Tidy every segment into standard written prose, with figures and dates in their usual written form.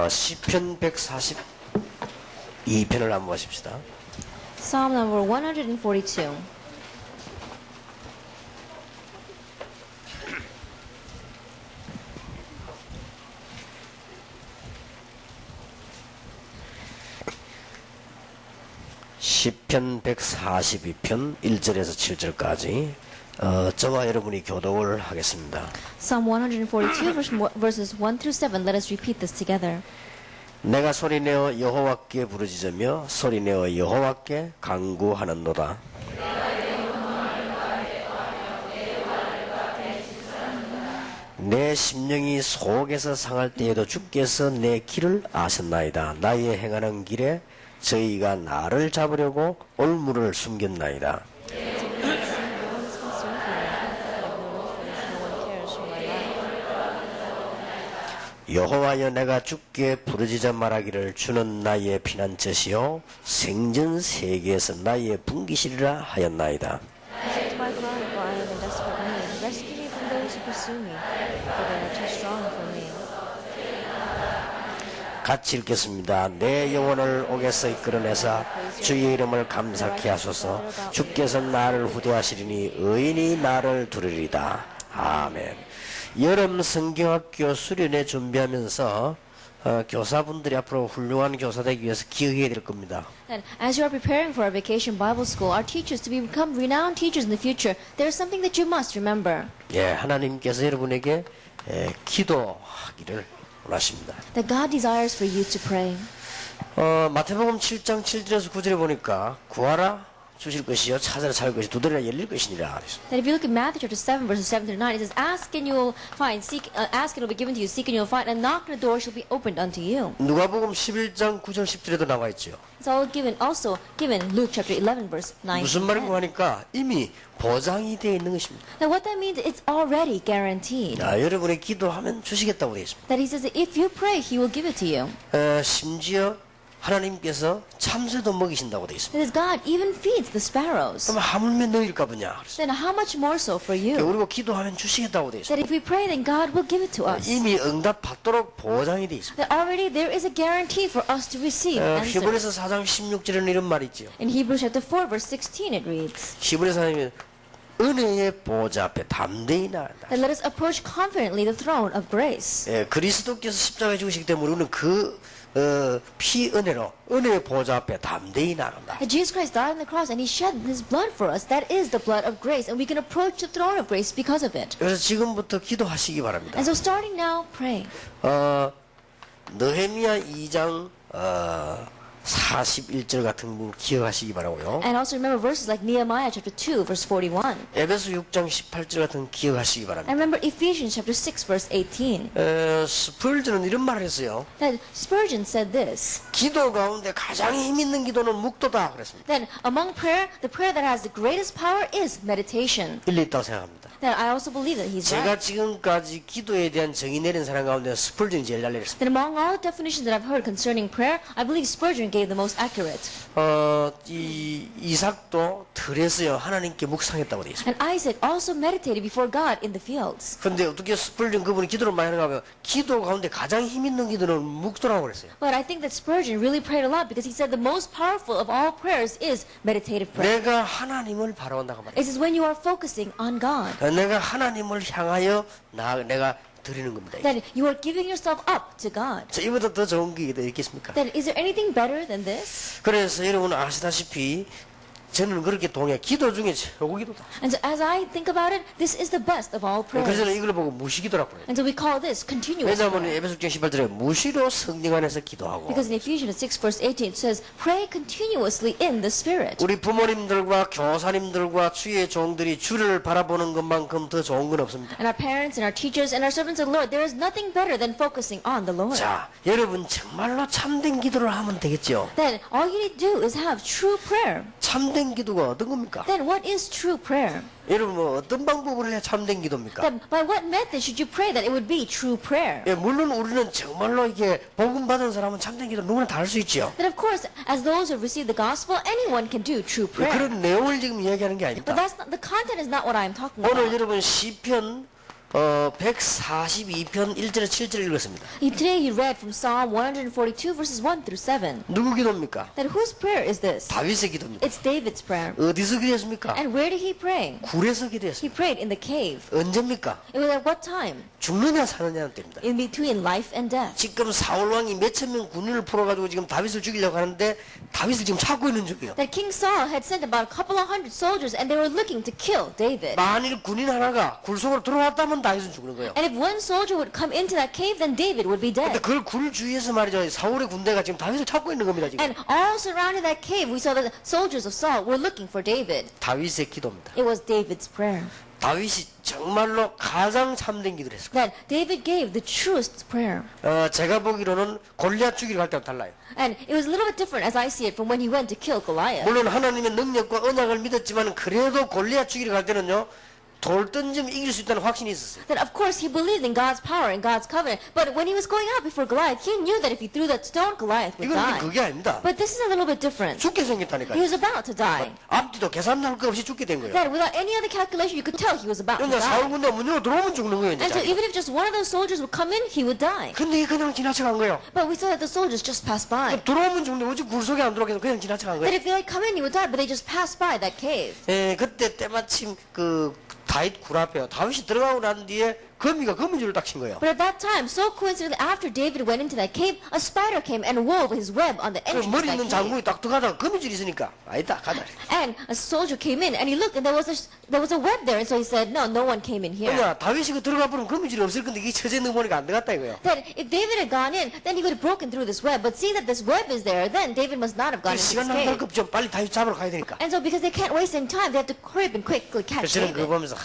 시편 142편을 한번 보십시다. Psalm number 142. 시편 142편 1절에서 7절까지 저와 여러분이 교독을 하겠습니다. Psalm 142 verses 1 through 7. Let us repeat this together. 내가 소리내어 여호와께 부르짖으며 소리내어 여호와께 간구하는도다. 내 심령이 속에서 상할 때에도 주께서 내 길을 아셨나이다. 나의 행하는 길에 저희가 나를 잡으려고 올무를 숨겼나이다. 여호와여 내가 주께 부르짖어 말하기를 주는 나의 피난처시요 생전 세계에서 나의 분기시리라 하였나이다. 같이 읽겠습니다. 내 영혼을 옥에서 이끌어내사 주의 이름을 감사케 하소서. 주께서 나를 후대하시리니 의인이 나를 두르리다. 아멘. 여름 성경학교 수련회 준비하면서 교사분들이 앞으로 훌륭한 교사 되기 위해서 기억해야 될 겁니다. And as you are preparing for our vacation Bible school, our teachers to become renowned teachers in the future, there is something that you must remember. 예, 하나님께서 여러분에게 기도하기를 원하십니다. That God desires for you to pray. 마태복음 7장 7절에서 9절에 보니까 구하라 주실 것이요 찾으라 찾을 것이 두드리라 열릴 것이니라. That if you look at Matthew chapter 7 verses 7 through 9, it says, "Ask and you will find; seek, ask and it will be given to you; seek and you will find; and knock and the door shall be opened unto you." 누가복음 11장 9절 10절에도 나와 있죠. It's all also given Luke chapter 11 verse 9. 무슨 말인가 하니까 이미 보장이 되어 있는 것입니다. Now what that means, it's already guaranteed. 여러분의 기도하면 주시겠다고 되어 있습니다. That he says that if you pray, he will give it to you. 심지어 하나님께서 참새도 먹이신다고 되어 있습니다. That is, God even feeds the sparrows. 그럼 하물며 너희일까 보냐? Then how much more so for you? 우리가 기도하면 주시겠다고 되어 That 있습니다. if we pray, then God will give it to us. 이미 응답 받도록 보장이 되어 있습니다. That already there is a guarantee for us to receive answers. 히브리서 4장 16절에는 이런 말이 있죠. In Hebrews chapter 4 verse 16 it reads, 히브리서 4장에 은혜의 보좌 앞에 담대히 나아간다. that let us approach confidently the throne of grace. 그리스도께서 십자가에 죽으시기 때문에 우리는 그 피 은혜로 은혜의 보좌 앞에 담대히 나간다. That Jesus Christ died on the cross and He shed His blood for us. That is the blood of grace, and we can approach the throne of grace because of it. 그래서 지금부터 기도하시기 바랍니다. And so starting now, pray. 느헤미야 2장 41절 같은 분 기억하시기 바라고요. And also remember verses like Nehemiah chapter 2 verse 41. 에베소 6장 18절 같은 기억하시기 바랍니다. And remember Ephesians chapter 6 verse 18. 스펄전은 이런 말을 했어요. That Spurgeon said this. 기도 가운데 가장 힘 있는 기도는 묵도다 그랬습니다. That among prayer, the prayer that has the greatest power is meditation. 일리 있다고 생각합니다. That I also believe that he's 제가 right. 지금까지 기도에 대한 정의 내린 사람 가운데 스펄전이 제일 잘 내렸습니다. That among all the definitions that I've heard concerning prayer, I believe Spurgeon gave the most accurate. 이삭도 들에서요 하나님께 묵상했다고 되어 있습니다. And Isaac also meditated before God in the fields. 그런데 어떻게 스펄전 그분이 기도를 많이 하는가 하면 기도 가운데 가장 힘 있는 기도는 묵도라고 그랬어요. But I think that Spurgeon really prayed a lot because he said the most powerful of all prayers is meditative prayer. 내가 하나님을 바라본다고 말해요. It is when you are focusing on God. 내가 하나님을 향하여 내가 드리는 겁니다. That you are giving yourself up to God. 자, 이보다 더 좋은 게 있겠습니까? Then is there anything better than this? 그래서 여러분 아시다시피 저는 그렇게 동의해. 기도 중에 최고 기도다. And so as I think about it, this is the best of all 그래서 prayers. 저는 이걸 보고 무시기도라고 그래요. And so we call this continuous 왜냐하면 prayer. 에베소 6장 18절에 무시로 성령 안에서 기도하고 Because in Ephesians 6 verse 18 it says, pray continuously in the Spirit. 우리 부모님들과 교사님들과 주의 종들이 주를 바라보는 것만큼 더 좋은 건 없습니다. And our parents and our teachers and our servants of the Lord, there is nothing better than focusing on the Lord. 자, 여러분 정말로 참된 기도를 하면 되겠죠. Then all you need to do is have true prayer. 참된 참된 기도가 어떤 겁니까? Then what is true prayer? 여러분 뭐 어떤 방법으로 해야 참된 기도입니까? Then by what method should you pray that it would be true prayer? 예, 물론 우리는 정말로 이게 복음 받은 사람은 참된 기도 누구나 다 할 수 있죠. That of course, as those who receive the gospel, anyone can do true 예, prayer. 그런 내용을 지금 이야기하는 게 But 아닙니다. that's not, the content is not what I'm talking 오늘 about. 여러분 시편 142편 1절에 7절을 읽었습니다. Today you read from Psalm 142 verses 1 through 7. 누구 기도입니까? That whose prayer is this? 다윗의 기도입니다. It's David's prayer. 어디서 기도했습니까? And where did he pray? 굴에서 He 기도했습니다. prayed in the cave. 언제입니까? It was at what time? 죽느냐 사느냐는 때입니다. In between life and death. 지금 사울 왕이 몇천 명 군인을 풀어가지고 지금 다윗을 죽이려고 하는데 다윗을 지금 찾고 있는 중이에요. That King Saul had sent about a couple of hundred soldiers and they were looking to kill David. 만일 군인 하나가 굴 속으로 들어왔다면 다윗은 죽는 거예요. And if one soldier would come into that cave, then David would be 근데 dead. 그걸 굴 주위에서 말이죠. 사울의 군대가 지금 다윗을 찾고 있는 겁니다. 지금. And all surrounding that cave, we saw that the soldiers of Saul were looking for David. 다윗의 기도입니다. It was David's prayer. 다윗이 정말로 가장 참된 기도를 했어요. That David gave the truest prayer. 제가 보기로는 골리앗 죽이러 갈 때랑 달라요. And it was a little bit different as I see it from when he went to kill Goliath. 물론 하나님의 능력과 언약을 믿었지만 그래도 골리앗 죽이러 갈 때는요. 돌 던지면 이길 수 있다는 확신이 있었어요. That of course he believed in God's power and God's covenant. But when he was going out before Goliath, he knew that if he threw that stone, Goliath would 이건 die. 그게 아닙니다. But this is a little bit different. 죽게 He 생겼다니까요. was about to die. 앞뒤도 계산할 거 없이 죽게 된 거예요. That without any other calculation, you could tell he was about to 그러니까 사울 die. 군대 문 열고 들어오면 죽는 거예요. And so 이제. even if just one of those soldiers would come in, he would die. 근데 이게 그냥 지나쳐간 거예요. But we saw that the soldiers just passed by. 들어오면 죽는데 어찌 굴 속에 안 들어가서 그냥 지나쳐간 That 거예요. if they had come in, he would die, but they just passed by that cave. 예, 그때 때마침 그 다윗 굴 앞에요. 다윗이 들어가고 난 뒤에 거미가 거미줄을 딱 친 거예요. But at that time, so coincidentally, after David went into that cave, a spider came and wove his web on the 그 entrance 머리 of 있는 that cave. 장군이 딱 들어가다가 거미줄이 있으니까 아니다 가자. And a soldier came in, and he looked, and there was a web there, and so he said, no one came in here. 그러니까 다윗이 그 들어가 버리면 거미줄이 없을 건데 이게 처제 넣어보니까 안 들어갔다 이거예요. That if David had gone in, then he would have broken through this web. But seeing that this web is there, then David must not have gone into 시간 this 낭비할 cave. 거 없죠. 빨리 다윗 잡으러 가야 되니까. And so because they can't waste any time, they have to hurry up and quickly catch 그래서 저는 그거 David. 보면서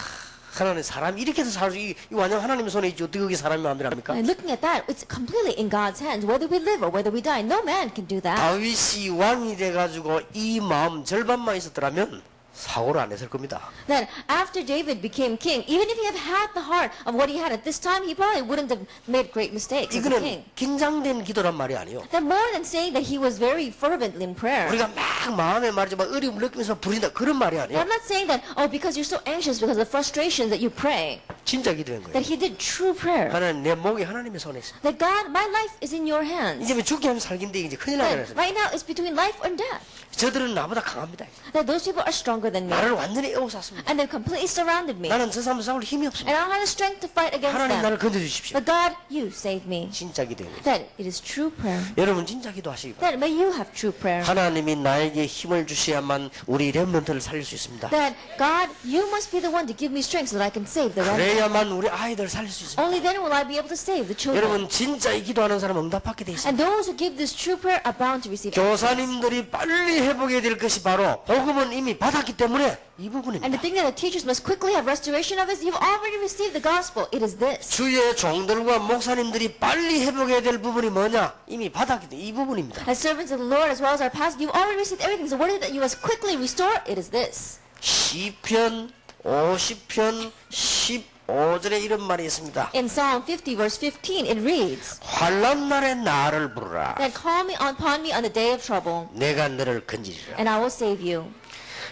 하나님 사람이 이렇게 해서 살수 이 완전 하나님의 손에 있지 어떻게 그게 사람이 마음대로 합니까? And looking at that, it's completely in God's hands. Whether we live or whether we die, no man can do that. 다윗이 왕이 돼가지고 이 마음 절반만 있었더라면 사고를 안 했을 겁니다. That after David became king, even if he had had the heart of what he had at this time, he probably wouldn't have made great mistakes as a 이거는 king. 긴장된 기도란 말이 아니에요. That more than saying that he was very fervent in prayer. 우리가 막 마음에 말이죠, 막 어려움을 느끼면서 부린다 그런 말이 아니에요. I'm not saying that, oh, because you're so anxious because of the frustrations that you pray. 진짜 기도한 거예요. That he did true prayer. 하나님 내 목이 하나님의 손에 있어. That God, my life is in your hands. 이제 죽게 하면 살긴데 이제 큰일 나게 That 됐어요. right now it's between life and death. 저들은 나보다 강합니다. That those people are stronger than me. 나를 완전히 에워쌌습니다. And they've completely surrounded me. 나는 저 사람들 싸울 힘이 없습니다. And I don't have the strength to fight against 하나님 them. 나를 건져주십시오. But God, you save me. 진짜 기도해요. That it is true prayer. 여러분 진짜 기도하시기 바랍니다. That may you have true prayer. 하나님이 나에게 힘을 주셔야만 우리 렘넌트를 살릴 수 있습니다. That God, you must be the one to give me strength so that I can save the remnant. 그래야만 우리 아이들을 살릴 수 있습니다. Only then will I be able to save the children. 여러분 진짜 이 기도하는 사람은 응답받게 돼 있습니다. And those who give this true prayer are bound to receive answers. 교사님들이 빨리 회복해야 될 것이 바로 복음은 이미 받았기 때문에 이 And the 부분입니다. thing that the teachers must quickly have restoration of is you've already received the gospel. It is this. 주의 종들과 목사님들이 빨리 회복해야 될 부분이 뭐냐? 이미 받았기 때문에 이 부분입니다. As servants of the Lord as well as our pastors, you've already received everything. So what is it that you must quickly restore? It is this. 시편 50편 15절에 이런 말이 있습니다. In Psalm 50 verse 15 it reads, 환난 날에 나를 부르라. Then call me upon me on the day of trouble, 내가 너를 건지리라. and I will save you.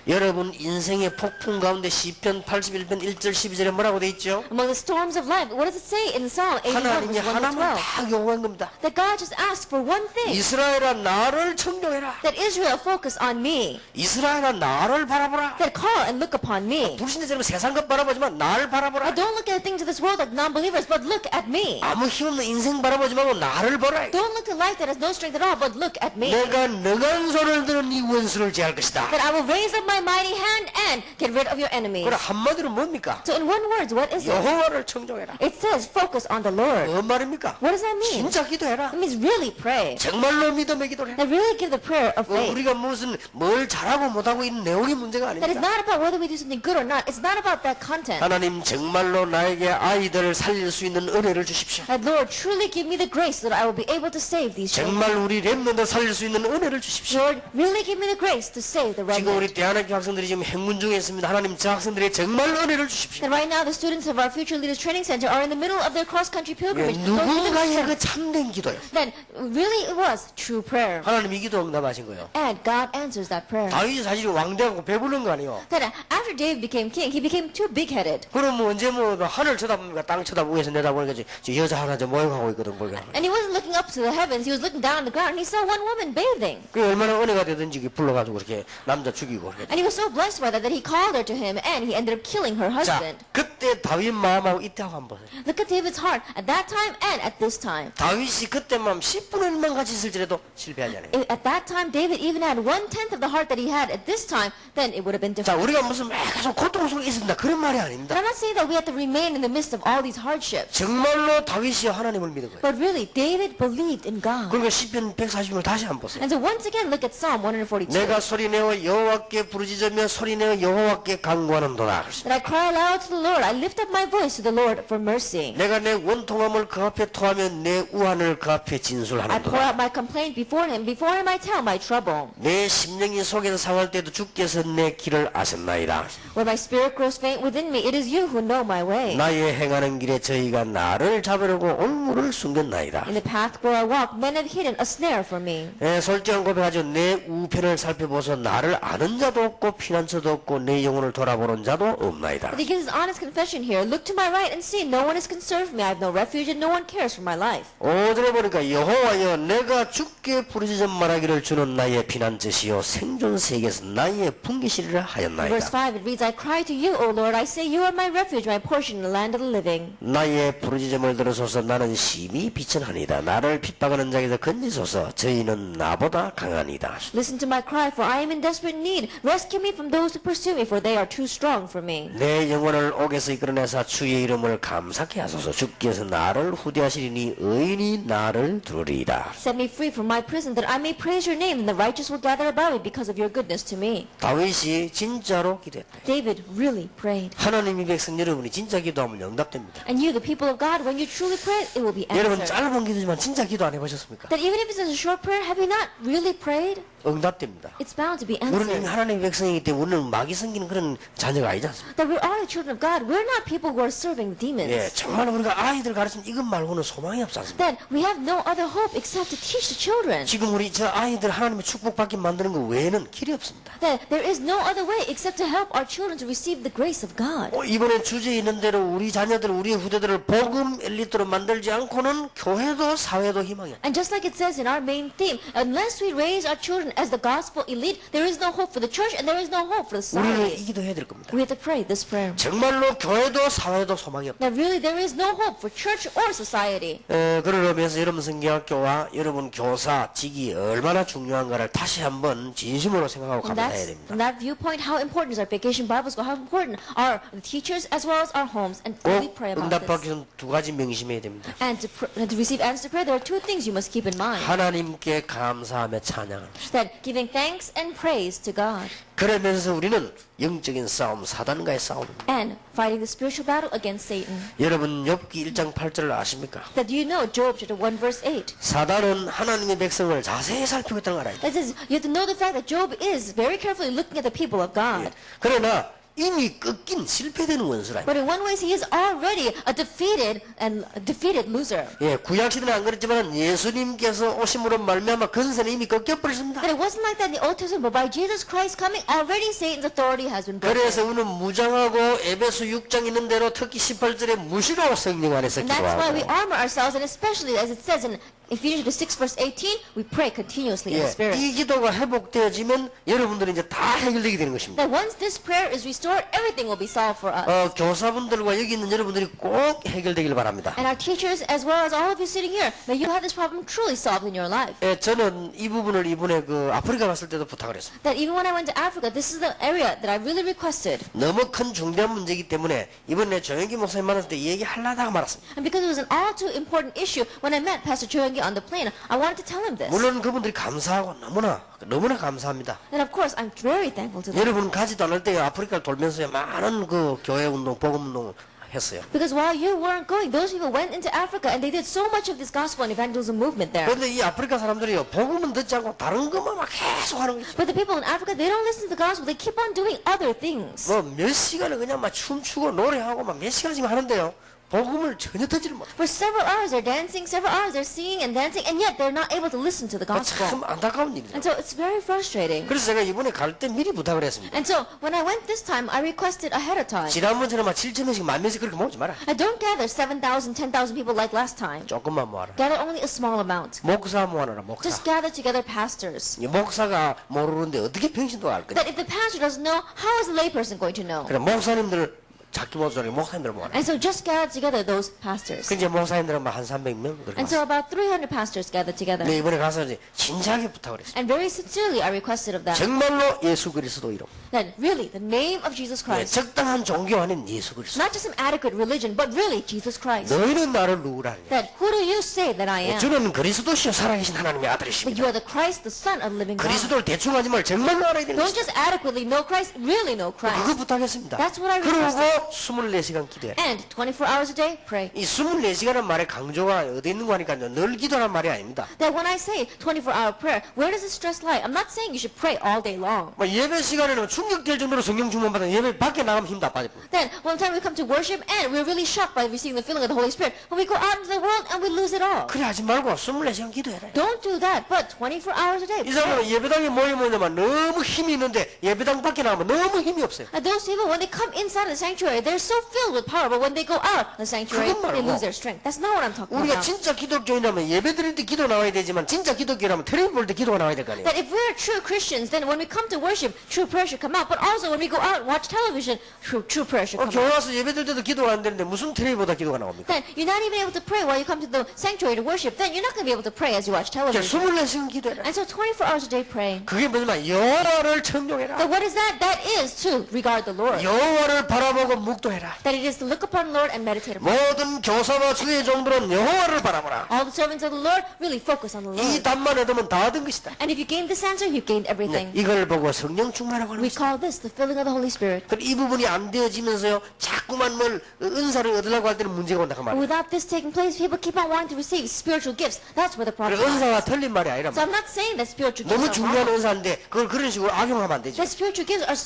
여러분 인생의 폭풍 가운데 시편 81편 1절 12절에 뭐라고 돼 있죠? Among the storms of life, what does it say in Psalm 81 하나님이 verse 1 to 하나만 12? 다 요구한 겁니다. That God just asked for one thing. 이스라엘아 나를 청종해라. That Israel focus on me. 이스라엘아 나를 바라보라. That call and look upon me. 불신자처럼 세상 것 바라보지만 나를 바라보라. Don't look at the things of this world like non-believers, but look at me. 아무 힘없는 인생 바라보지 말고 나를 보라. Don't look to life that has no strength at all, but look at me. 내가 능한 손을 드는 이 원수를 제할 것이다. That I will raise up my mighty hand and get rid of your enemies. 그래 한마디로 뭡니까? So in one word, what is it? 여호와를 청종해라. It says focus on the Lord. 뭔 말입니까? What does that mean? 진짜 기도해라. It means really pray. 정말로 믿음의 기도를 해. That really give the prayer of faith. 우리가 무슨 뭘 잘하고 못하고 있는 내용이 문제가 That is 아닙니다. not about whether we do something good or not. It's not about that content. 하나님 정말로 나에게 아이들을 살릴 수 있는 은혜를 주십시오. That Lord, truly give me the grace so that I will be able to save these children. 정말 우리 렘넌트 살릴 수 있는 은혜를 주십시오. Lord, really give me the grace to save the 지금 우리 remnant. 대한학교 학생들이 지금 행군 중에 있습니다. 하나님 저 학생들의 정말 은혜를 주십시오. That right now the students of our Future Leaders Training Center are in the middle of their cross-country 예, pilgrimage. Lord, give them 누군가의 그 strength. 참된 기도요. Then really it was true prayer. 하나님 이 기도 응답하신 거예요. And God answers that prayer. 다윗이 사실 왕대하고 배부른 거 아니에요. That after David became king, he became too big-headed. 그럼 뭐 언제 뭐 하늘 쳐다보니까 땅 쳐다보고 해서 내다보니까 저 여자 하나 저 모욕하고 있거든 보니까. And he wasn't looking up to the heavens, he was looking down on the ground and he saw one woman bathing. 그 얼마나 은혜가 되든지 불러가지고 이렇게 남자 죽이고 그렇게. And he was so blessed by that he called her to him and he ended up killing her 자, husband. 그때 다윗 마음하고 이때하고 한번 보세요. Look at David's heart at that time and at this time. 다윗이 그때만 10분의 1만 같이 있을지라도 실패하잖아요. At that time, David even had 1/10 of the heart that he had at this time, then it would have been 자, different. 우리가 무슨 계속 고통 속에 있습니다. 그런 말이 But 아닙니다. I'm not saying that we have to remain in the midst of all these hardships. 정말로 다윗이 하나님을 믿은 거예요. But really, David believed in God. 그리고 시편 140을 다시 한번 보세요. And so once again, look at Psalm 142. 내가 소리내어 여호와께 부르짖으며 소리내어 여호와께 간구하는도다. That I cry aloud to the Lord, I lift up my voice to the Lord for mercy. 내가 내 원통함을 그 앞에 토하며 내 우환을 그 앞에 I pour 진술하는도다. out my complaint before him I tell my trouble. 내 심령이 속에서 상할 때도 주께서 내 길을 아셨나이다. When my spirit grows faint within me, it is you who know my way. 나의 행하는 길에 저희가 나를 잡으려고 올무를 숨겼나이다. In the path where I walk, men have hidden a snare for me. 솔직한 고백하죠. 내 우편을 살펴보서 나를 아는 자도 없고 피난처도 없고 내 영혼을 돌아보는 자도 없나이다. But he gives his honest confession here. Look to my right and see, no one is concerned for me. I have no refuge and no one cares for my life. 5절에 보니까 여호와여 내가 주께 부르짖음 말하기를 주는 나의 피난처시요 생존 세계에서 나의 풍기시리라 In 하였나이다. verse 5 it reads, I cry to you, O Lord. I say you are my refuge, my portion in the land of the living. 나의 부르짖음을 들으소서. 나는 심히 비천하니다. 나를 핍박하는 자에게서 건지소서. 저희는 나보다 강하니다. Listen to my cry, for I am in desperate need. Rescue me from those who pursue me, for they are too strong for me. 내 영혼을 옥에서 이끌어내사 주의 이름을 감사케 하소서. 주께서 나를 후대하시리니 의인이 나를 두르리이다. Set me free from my prison, that I may praise your name, and the righteous will gather about me because of your goodness to me. 다윗이 진짜로 기도했다. David really prayed. 하나님의 백성 여러분이 진짜 기도하면 응답됩니다. And you, the people of God, when you truly pray, it will be 여러분 answered. 짧은 기도지만 진짜 기도 안 해보셨습니까? That even if it's a short prayer, have you not really prayed? 응답됩니다. It's bound to be 우리는 answered. 하나님의 백성이기 때문에 우리는 마귀 섬기는 그런 자녀가 아니지 않습니까? That we are the children of God. We're not people who are serving demons. 예, 정말 우리가 아이들 가르치는 이것 말고는 소망이 없지 않습니까? Then we have no other hope except to teach the children. 지금 우리 저 아이들 하나님의 축복받게 만드는 것 외에는 길이 없습니다. That there is no other way except to help our children to receive the grace of God. 이번에 주제에 있는 대로 우리 자녀들, 우리의 후대들을 복음 엘리트로 만들지 않고는 교회도 사회도 희망이 없습니다. And just like it says in our main theme, unless we raise our children as the gospel elite, there is no hope for the church and there is no hope for the 우리는 이 society. 기도 해야 될 겁니다. We have to pray this prayer. 정말로 교회도 사회도 소망이 없다. That really there is no hope for church or society. 그러면서 여러분 성경학교와 여러분 교사 직이 얼마나 중요한가를 다시 한번 진심으로 생각하고 And 감사해야 that's 됩니다. from that viewpoint, how important is our vacation Bible school? How important are the teachers as well as our homes? And really 꼭 pray about 응답받기 this. 전 두 가지 명심해야 됩니다. And to receive answer to prayer, there are two things you must keep in mind. 하나님께 감사하며 찬양합니다. That giving thanks and praise to God. 그러면서 우리는 영적인 싸움, 사단과의 싸움입니다. And fighting the spiritual battle against Satan. 여러분 욥기 1장 8절을 아십니까? That do you know Job chapter 1 verse 8? 사단은 하나님의 백성을 자세히 살피고 있다는 걸 알아야 돼요. That says you have to know the fact that Job is very carefully looking at the people of God. 그러나 이미 꺾인 실패되는 원수라. But in one way, he is already a defeated loser. 예, 구약 시대는 안 그랬지만 예수님께서 오심으로 말미암아 건세는 이미 꺾여버렸습니다. That it wasn't like that in the Old Testament, but by Jesus Christ coming, already Satan's authority has been broken. 그래서 우리는 무장하고 에베소 6장 있는 대로 특히 18절에 무시로 성령 안에서 And that's why we 기도하고 armor ourselves, and especially as it says in Ephesians 6 verse 18, we pray continuously in 예, the Spirit. 이 기도가 회복되어지면 여러분들은 이제 다 해결되게 되는 것입니다. That once this prayer is restored, everything will be solved for us. 교사분들과 여기 있는 여러분들이 꼭 해결되길 바랍니다. And our teachers, as well as all of you sitting here, may you have this problem truly solved in your life. 예, 저는 이 부분을 이번에 그 아프리카 갔을 때도 부탁을 했습니다. That even when I went to Africa, this is the area that I really requested. 너무 큰 중대한 문제이기 때문에 이번에 조영기 목사님 만났을 때 얘기하려다가 말았습니다. And because it was an all too important issue, when I met Pastor Choyongi on the plane, I wanted to tell him this. 물론 그분들이 감사하고 너무나 감사합니다. And of course, I'm very thankful to them. 여러분 가지도 않을 때 아프리카를 돌면서 많은 그 교회 운동, 복음 운동을 했어요. Because while you weren't going, those people went into Africa and they did so much of this gospel and evangelism movement there. 그런데 이 아프리카 사람들이요, 복음은 듣지 않고 다른 것만 막 계속 하는 거죠. But the people in Africa, they don't listen to the gospel. They keep on doing other things. 뭐 몇 시간을 그냥 막 춤추고 노래하고 막 몇 시간씩 하는데요. 복음을 전혀 듣지를 못해요. For several hours they're dancing, several hours they're singing and dancing, and yet they're not able to listen to the gospel. 참 안타까운 일이죠. And so it's very frustrating. 그래서 제가 이번에 갈 때 미리 부탁을 했습니다. And so when I went this time, I requested ahead of time. 지난번처럼 막 7,000명씩 10,000명씩 그렇게 모으지 마라. I don't gather 7,000, 10,000 people like last time. 조금만 모아라. Gather only a small amount. 목사 모아라, 목사. Just gather together pastors. 이 목사가 모르는데 어떻게 평신도 알 거냐. That if the pastor doesn't know, how is the layperson going to know? 그래 목사님들 작기 모자라게 목사님들 모아라. And so just gather together those pastors. 그 이제 목사님들은 한 300명 그렇게 And so 왔어요. about 300 pastors gathered together. 네, 이번에 가서 이제 진지하게 부탁을 했어요. And very sincerely I requested of them 정말로 예수 그리스도 이름. that really the name of Jesus 네, Christ, 적당한 종교 아닌 예수 그리스도. not just some adequate religion, but really Jesus Christ. 너희는 나를 누구라 하냐. That who do you say that I am? 주는 그리스도시요 살아계신 하나님의 That 아들이십니다. you are the Christ, the Son of the living God. 그리스도를 대충 하지 말고 정말로 알아야 되는 Don't 것이다. just adequately know Christ, really know 그거 Christ. 부탁했습니다. That's what I 그러고 requested. 24시간 기도해. And 24 hours a day, pray. 이 24시간은 말의 강조가 어디 있는 거 하니까요. 늘 기도란 말이 아닙니다. That when I say 24-hour prayer, where does the stress lie? I'm not saying you should pray all day long. 뭐 예배 시간에는 충격될 정도로 성령 충만 받은 예배 밖에 나가면 힘 다 빠집니다. Then one time we come to worship and we're really shocked by receiving the filling of the Holy Spirit. But we go out into the world and we lose it all. 그래 하지 말고 24시간 기도해라. Don't do that, but 24 hours a day. 이 사람은 예배당에 모이면 너무 힘이 있는데 예배당 밖에 나가면 너무 힘이 없어요. And those people, when they come inside the sanctuary, they're so filled with power. But when they go out the sanctuary, 그건 they 말고. lose their strength. That's not what I'm talking 우리가 about. 진짜 기독교인이라면 예배 드릴 때 기도 나와야 되지만 진짜 기독교라면 텔레비전 볼 때 기도가 나와야 될 거 아니에요. That if we're true Christians, then when we come to worship, true prayer should come out. But also when we go out and watch television, true prayer should come 교회 out. 와서 예배 드릴 때도 기도가 안 되는데 무슨 텔레비보다 기도가 나옵니까? Then you're not even able to pray while you come to the sanctuary to worship. Then you're not going to be able to pray as you watch 자, television. 24시간 기도해라. And so 24 hours a day praying. 그게 뭐냐면 여호와를 청종해라. Then what is that? That is to regard the Lord. 여호와를 바라보고 묵도해라. That it is to look upon the Lord and meditate upon. 모든 교사와 주의 종들은 여호와를 바라보라. All the servants of the Lord really focus on the 이 Lord. 답만 얻으면 다 얻은 것이다. And if you gain this answer, you've gained everything. 이걸 보고 성령 충만하고 하는 We 것이다. call this the filling of the Holy Spirit. 그럼 이 부분이 안 되어지면서요, 자꾸만 뭘 은사를 얻으려고 할 때는 문제가 온다 그 말이에요. Without this taking place, people keep on wanting to receive spiritual gifts. That's where the problem 그래, lies. 은사가 틀린 말이 아니라 So I'm not saying that spiritual gifts 너무 are 중요한 wrong. 은사인데 그걸 그런 식으로 악용하면 안 되죠. That spiritual gifts are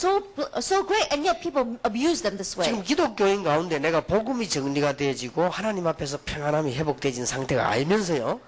so great, and yet people abuse them this way. 지금 기독교인 가운데 내가 복음이 정리가 되어지고 하나님 앞에서 평안함이 회복되어진 상태가 알면서요,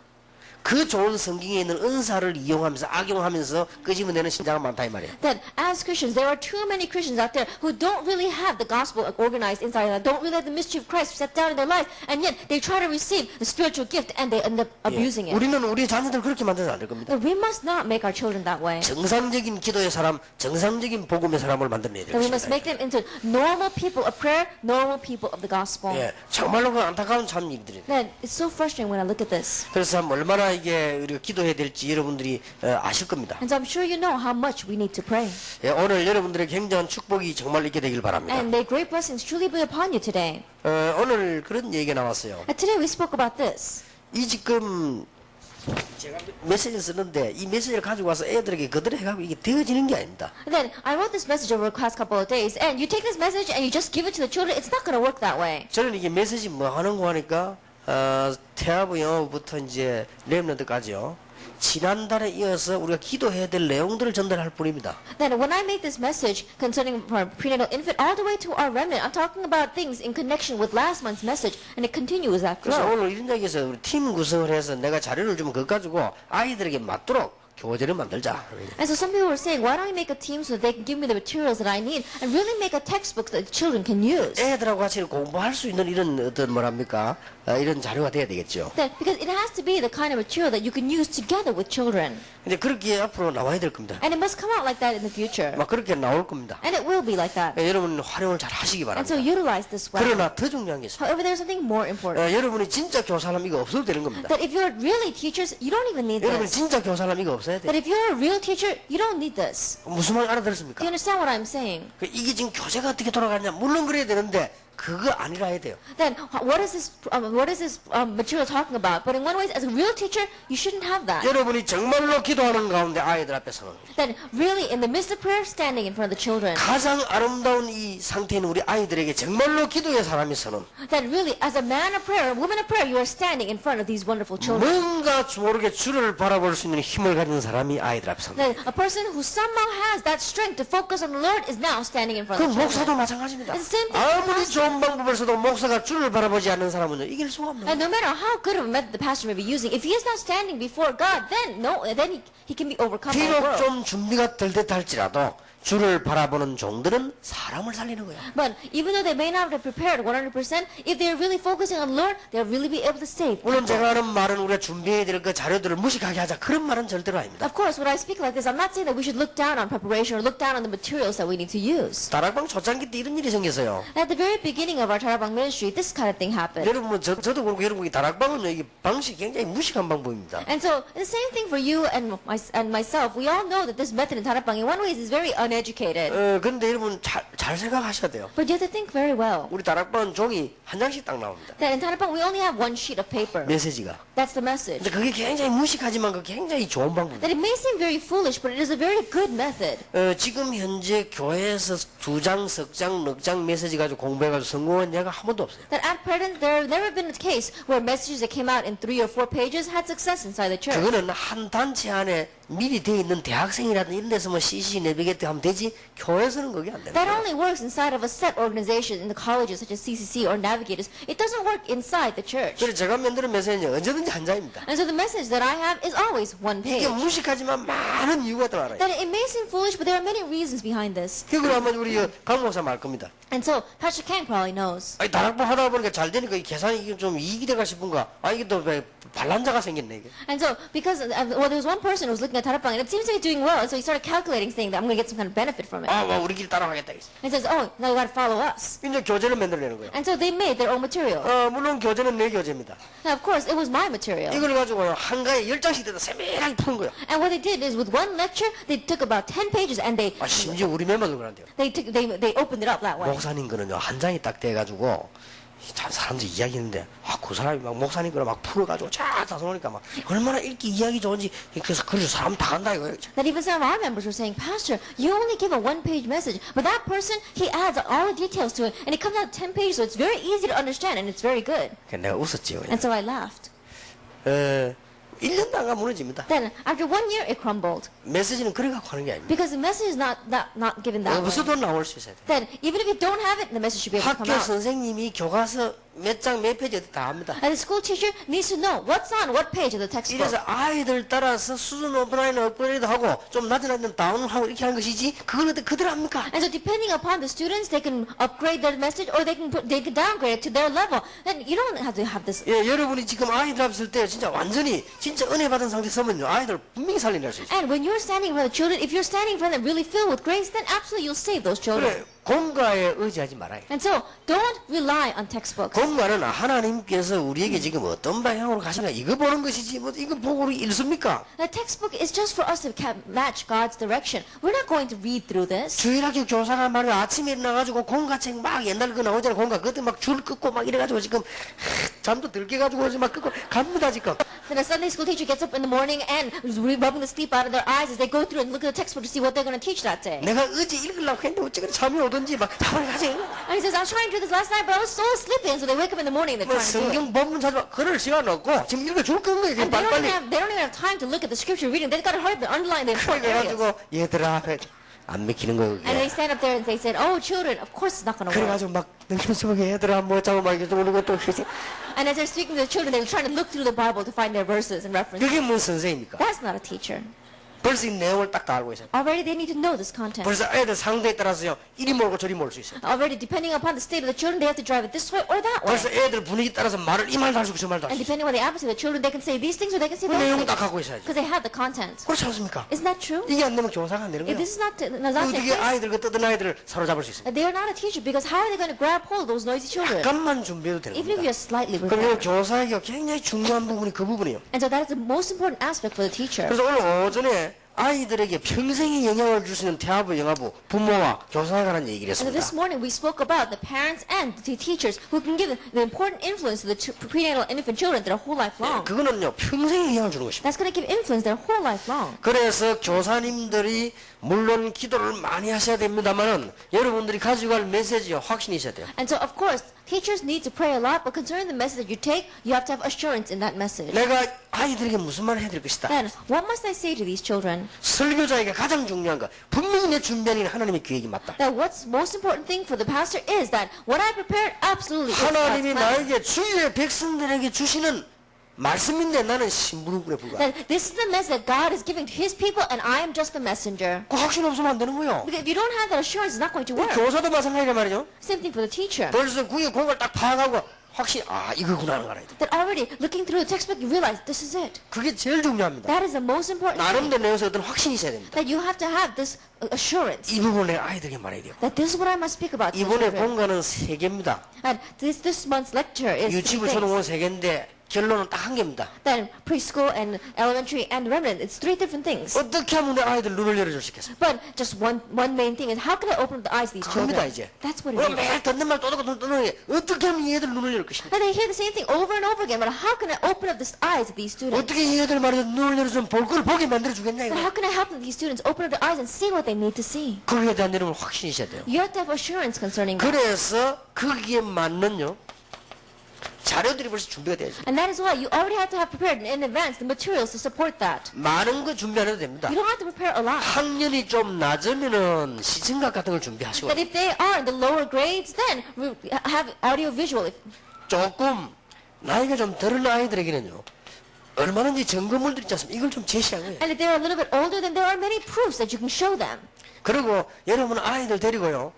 그 좋은 성경에 있는 은사를 이용하면서 악용하면서 끄집어내는 신자가 많다 이 말이에요. That as Christians, there are too many Christians out there who don't really have the gospel organized inside them, don't really have the mystery of Christ set down in their life, and yet they try to receive the spiritual gift and they end up abusing it. 우리는 우리 자녀들 그렇게 만들면 안 될 겁니다. That we must not make our children that way. 정상적인 기도의 사람, 정상적인 복음의 사람을 만들어내야 될 That we must 것입니다. make them into normal people of prayer, normal people of the gospel. 예, 정말로 그 안타까운 참 일들이에요. That it's so frustrating when I look at this. 그래서 참 얼마나 이게 우리가 기도해야 될지 여러분들이 아실 겁니다. And so I'm sure you know how much we need to pray. 예, 오늘 여러분들의 굉장한 축복이 정말 있게 되길 바랍니다. And may great blessings truly be upon you today. 오늘 그런 얘기가 나왔어요. And today we spoke about this. 이 지금 제가 메시지를 쓰는데 이 메시지를 가지고 와서 애들에게 그대로 해가지고 이게 되어지는 게 아닙니다. And then I wrote this message over the past couple of days, and you take this message and you just give it to the children. It's not going to work that way. 저는 이게 메시지 뭐 하는 거 하니까 태아부 영어부터 이제 렘넌트까지요. 지난달에 이어서 우리가 기도해야 될 내용들을 전달할 뿐입니다. Then when I made this message concerning our prenatal infant all the way to our remnant, I'm talking about things in connection with last month's message, and it continues after. 그래서 오늘 이런 얘기에서 우리 팀 구성을 해서 내가 자료를 주면 그거 가지고 아이들에게 맞도록 교재를 만들자. And so some people were saying, why don't we make a team so that they can give me the materials that I need and really make a textbook that children can use? 애들하고 같이 공부할 수 있는 이런 어떤 뭐랍니까? 이런 자료가 돼야 되겠죠. Because it has to be the kind of material that you can use together with children. 근데 그렇게 앞으로 나와야 될 겁니다. And it must come out like that in the future. 막 그렇게 나올 겁니다. And it will be like that. 여러분 활용을 잘 하시기 And so 바랍니다. utilize this well. 그러나 더 중요한 게 있어요. However, there's something more important. 여러분이 진짜 교사라면 이거 없어도 되는 겁니다. That if you're really teachers, you don't even need 여러분이 this. 진짜 교사라면 이거 없어야 돼요. That if you're a real teacher, you don't need this. 무슨 말 Do 알아들었습니까? you understand what I'm saying? 이게 지금 교재가 어떻게 돌아가냐? 물론 그래야 되는데 그거 아니라 해야 돼요. Then what is this material talking about? But in one way, as a real teacher, you shouldn't have that. 여러분이 정말로 기도하는 가운데 아이들 앞에서는 Then really, in the midst of prayer, standing in front of the children. 가장 아름다운 이 상태인 우리 아이들에게 정말로 기도의 사람이서는 Then really, as a man of prayer, a woman of prayer, you are standing in front of these wonderful children. 뭔가 모르게 주를 바라볼 수 있는 힘을 가진 사람이 아이들 앞에서는. Then a person who somehow has that strength to focus on the Lord is now standing in 그 front of the children. 목사도 마찬가지입니다. It's the same thing. 아무리 좋은 방법을 써도 목사가 주를 바라보지 않는 사람은 이길 수가 없는 And 거예요. no matter how good of a method the pastor may be using, if he is not standing before God, then he can be overcome by the 비록 world. 좀 준비가 덜 됐다 할지라도 주를 바라보는 종들은 사람을 살리는 거예요. But even though they may not have prepared 100%, if they're really focusing on the Lord, they'll really be able to save 물론 people. 제가 하는 말은 우리가 준비해야 될 그 자료들을 무식하게 하자 그런 말은 절대로 아닙니다. Of course, when I speak like this, I'm not saying that we should look down on preparation or look down on the materials that we need to use. 다락방 초창기 때 이런 일이 생겼어요. At the very beginning of our Tarabang ministry, this kind of thing happened. 여러분 저도 그렇고 여러분 이 다락방은 이게 방식이 굉장히 무식한 방법입니다. And so, the same thing for you and myself. We all know that this method in Tarabang, in one way, is very uneducated. 근데 여러분 잘 생각하셔야 돼요. But you have to think very well. 우리 다락방은 종이 한 장씩 딱 나옵니다. That in Tarabang, we only have one sheet of paper. 메시지가. That's the message. 근데 그게 굉장히 무식하지만 그 굉장히 좋은 방법입니다. That it may seem very foolish, but it is a very good method. 지금 현재 교회에서 2장, 석 장, 넉 장 메시지 가지고 공부해가지고 성공한 예가 한 번도 없어요. That at present, there have never been a case where messages that came out in 3 or 4 pages had success inside the church. 그거는 한 단체 안에 미리 돼 있는 대학생이라든 이런 데서 뭐 CC 내비게트 하면 되지 교회에서는 그게 안 되는 That 거예요. only works inside of a set organization in the colleges such as CCC or Navigators. It doesn't work inside the church. 그래서 제가 만드는 메시지는 언제든지 한 장입니다. And so the message that I have is always one 이게 page. 무식하지만 많은 이유가 또 알아요. That it may seem foolish, but there are many reasons behind this. 그걸 아마 우리 강 목사 말 겁니다. And so Pastor Kang probably knows. 아니 다락방 하다 보니까 잘 되니까 이 계산이 이게 좀 이익이 돼가 싶은가? 아 이게 또 반란자가 생겼네 이게. And so, because there was one person who was looking at Tarapang, and it seems to be doing well, and so he started calculating, saying that I'm going to get some kind of benefit from it. 와 우리끼리 따라가겠다. And says, oh, now you got to follow us. 이제 교재를 만들려는 거예요. And so they made their own material. 물론 교재는 내 교재입니다. Now, of course, it was my material. 이걸 가지고 한가에 10장씩 돼서 세밀하게 푸는 거예요. And what they did is, with one lecture, they took about 10 pages, and 심지어 우리 멤버들 그런데요. they opened it up that way. 목사님 거는요 한 장이 딱 돼가지고 참 사람들이 이야기했는데 그 사람이 막 목사님 거를 막 풀어가지고 쫙 다서놓으니까 막 얼마나 읽기 이야기 좋은지 그래서 그래서 사람 다 간다 이거예요. That even some of our members were saying, Pastor, you only give a one-page message, but that person, he adds all the details to it, and it comes out 10 pages, so it's very easy to understand, and it's very good. 내가 웃었지요. And so I laughed. 1년도 안 가 무너집니다. Then, after 1 year, it crumbled. 메시지는 그래 갖고 하는 게 아닙니다. Because the message is not given that way. 없어도 나올 수 있어야 돼. Then, even if you don't have it, the message should be able to come 학교 out. 선생님이 교과서 몇 장 몇 페이지 다 합니다. And the school teacher needs to know what's on what page of the textbook. 이래서 아이들 따라서 수준 업라인 업그레이드 하고 좀 낮은 아이들은 다운하고 이렇게 하는 것이지 그걸 그대로 합니까? And so depending upon the students, they can upgrade their message or they can downgrade it to their level. Then you don't have to have this. 예, 여러분이 지금 아이들 앞에 때 진짜 완전히 진짜 은혜 받은 상태 서면요 아이들 분명히 살리낼 수 있어요. And when you're standing in front of the children, if you're standing in front of them really filled with grace, then absolutely you'll save those children. 그래 공과에 의지하지 말아요. And so don't rely on textbooks. 공과는 하나님께서 우리에게 지금 어떤 방향으로 가시나 이거 보는 것이지 뭐 이거 보고 우리 읽습니까? The textbook is just for us to match God's direction. We're not going to read through this. 주일학교 교사가 말이야 아침에 일어나가지고 공과책 막 옛날 그 나오잖아 공과 그때 막 줄 긋고 막 이래가지고 지금 잠도 들 깨가지고 막 긋고 갑니다 지금. Then a Sunday school teacher gets up in the morning and rubbing the sleep out of their eyes as they go through and look at the textbook to see what they're going to teach that day. 내가 어제 읽으려고 했는데 어쩌고 잠이 오든지 막 자발이 가지. And he says, I was trying to do this last night, but I was so sleepy. And so they wake up in the morning and they're 뭐 trying to do it. 성경 본문 찾아 그럴 시간 없고 지금 읽어줄 거예요. 지금 And they 빨리빨리. don't even have time to look at the scripture reading. They've got to hurry up and underline the important areas. 그래가지고 얘들아 안 맥히는 거예요. And they stand up there and they said, oh, children, of course it's not going to work. 그래가지고 막 능심스럽게 얘들아 뭐 자고 막 이렇게 오는 것도 And as they're speaking to the children, they're trying to look through the Bible to find their verses and references. 그게 무슨 선생입니까? That's not a teacher. 벌써 이 내용을 딱 다 알고 있어요. Already they need to know this content. 벌써 애들 상대에 따라서요, 이리 몰고 저리 몰 수 있어요. Already depending upon the state of the children, they have to drive it this way or that way. 벌써 애들 분위기 따라서 말을 이 말도 할 수 있고 저 말도 할 And 수 있어요. depending on the atmosphere of the children, they can say these things or they can say 그 those 내용을 things. 딱 갖고 있어야죠. Because they have the content. 그렇지 않습니까? Isn't that true? 이게 안 되면 교사가 안 되는 If 거예요. this is not taking 어떻게 place, 아이들, 그 뜯은 아이들을 사로잡을 수 있습니까? they are not a teacher because how are they going to grab hold of those noisy children? 약간만 준비해도 되는 Even if 겁니다. you're slightly 그럼 prepared. 교사에게 굉장히 중요한 부분이 그 부분이에요. And so that is the most important aspect for the teacher. 그래서 오늘 오전에 아이들에게 평생의 영향을 줄 수 있는 태아부, 영아부, 부모와 교사에 관한 얘기를 And so 했습니다. this morning we spoke about the parents and the teachers who can give the important influence to the prenatal and infant children their whole life long. 그거는요, 평생의 영향을 주는 것입니다. That's going to give influence their whole life long. 그래서 교사님들이 물론 기도를 많이 하셔야 됩니다만은 여러분들이 가지고 갈 메시지와 확신이 있어야 돼요. And so of course teachers need to pray a lot, but concerning the message that you take, you have to have assurance in that message. 내가 아이들에게 무슨 말을 해드릴 것이다. Then what must I say to these children? 설교자에게 가장 중요한 거, 분명히 내 준비한 일은 하나님의 계획이 맞다. That what's most important thing for the pastor is that what I prepared absolutely is God's 하나님이 plan. 나에게 주의 백성들에게 주시는 말씀인데 나는 심부름꾼에 불과해. That this is the message that God is giving to His people, and I am just the messenger. 그 확신 없으면 안 되는 거예요. Because if you don't have that assurance, it's not going to work. 교사도 마찬가지란 말이죠. Same thing for the teacher. 벌써 그게 그걸 딱 파악하고 확신, 이거구나 하는 거 알아야 돼. That already looking through the textbook, you realize this is it. 그게 제일 중요합니다. That is the most important thing. 나름대로 내용에서 어떤 확신이 있어야 됩니다. That you have to have this assurance. 이 부분을 내가 아이들에게 말해야 돼요. That this is what I must speak about to the 이번에 children. 본가는 3개입니다. And this month's lecture is 3 유치부, things. 초등학교 3개인데 결론은 딱 1개입니다. Then preschool and elementary and remnant, it's 3 different things. 어떻게 하면 내 아이들 눈을 열어줄 수 있겠습니까? But just one main thing is how can I open up the eyes of these 그겁니다, children? 이제. That's what 우리가 it is. 매일 듣는 말 또 듣는 게 어떻게 하면 얘들 눈을 열 것인가? And they hear the same thing over and over again, but how can I open up the eyes of these students? 어떻게 얘들 말이야 눈을 열어서 볼 걸 보게 만들어 주겠냐 Then 이거. how can I help these students open up their eyes and see what they need to see? 거기에 대한 여러분 확신이 있어야 돼요. You have to have assurance concerning that. 그래서 거기에 맞는요 자료들이 벌써 준비가 돼야죠. And that is why you already have to have prepared in advance the materials to support that. 많은 거 준비 안 해도 됩니다. You don't have to prepare a lot. 학년이 좀 낮으면은 시청각 같은 걸 준비하시고 But if they are in the lower grades, then have audio visual. 조금 나이가 좀 들은 아이들에게는요 얼마든지 증거물들 있지 않습니까? 이걸 좀 제시한 거예요. And if they're a little bit older, then there are many proofs that you can show them. 그리고 여러분 아이들 데리고요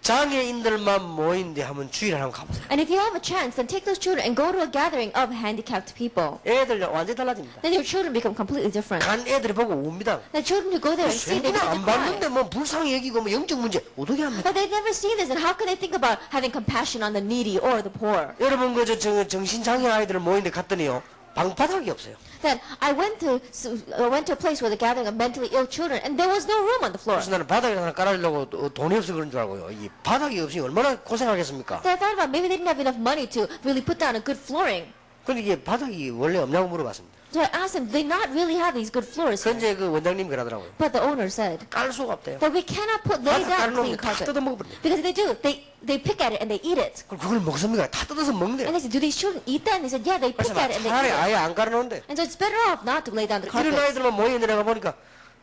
장애인들만 모인데 한번 주일을 한번 가보세요. And if you have a chance, then take those children and go to a gathering of handicapped people. 애들 완전히 달라집니다. Then your children become completely different. 간 애들이 보고 웁니다. The children who go there and see, they 생각을 안 begin to cry. 봤는데 뭐 불쌍히 여기고 뭐 영적 문제 어떻게 합니까? But they've never seen this, and how can they think about having compassion on the needy or the poor? 여러분 그 정신장애 아이들을 모이는데 갔더니요 방바닥이 없어요. That I went to a place where the gathering of mentally ill children, and there was no room on the floor. 그래서 나는 바닥에 하나 깔아주려고 돈이 없어 그런 줄 알고요. 이 바닥이 없으니 얼마나 고생하겠습니까? Then I thought about maybe they didn't have enough money to really put down a good flooring. 근데 이게 바닥이 원래 없냐고 물어봤습니다. So I asked them, they not really have these good floors here. 근데 그 원장님이 그러더라고요. But the owner said 깔 수가 없대요. that we cannot lay 바닥 down 깔아놓으면 clean 다 carpet. 뜯어먹어버려요. Because if they do, they pick at it and they eat it. 그럼 그걸 먹습니까? 다 뜯어서 먹는데요. And they said, do these children eat that? And they said, yeah, they pick 그래서 at it and they 차라리 eat it. 아예 안 깔아놓은데 And so it's better off not to lay down the 이런 carpet. 아이들만 모이는데 내가 보니까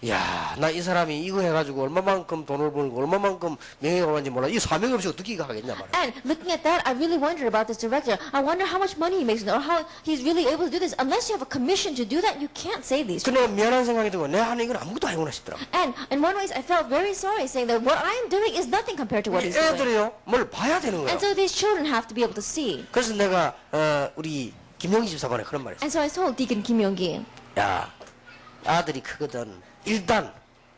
야, 나 이 사람이 이거 해가지고 얼마만큼 돈을 벌고 얼마만큼 명예가 오는지 몰라. 이 사명 없이 어떻게 이거 하겠냐 말이야. And looking at that, I really wondered about this director. I wonder how much money he makes or how he's really able to do this. Unless you have a commission to do that, you can't save these. 근데 미안한 생각이 들고 내가 하는 이건 아무것도 아니구나 싶더라고. And in one way, I felt very sorry saying that what I am doing is nothing compared to what he's doing. 애들이요 뭘 봐야 되는 거야. And so these children have to be able to see. 그래서 내가 우리 김영기 집사관에 그런 말을 했어. And so I told Deacon Kim Yong-gi 야, 아들이 크거든 일단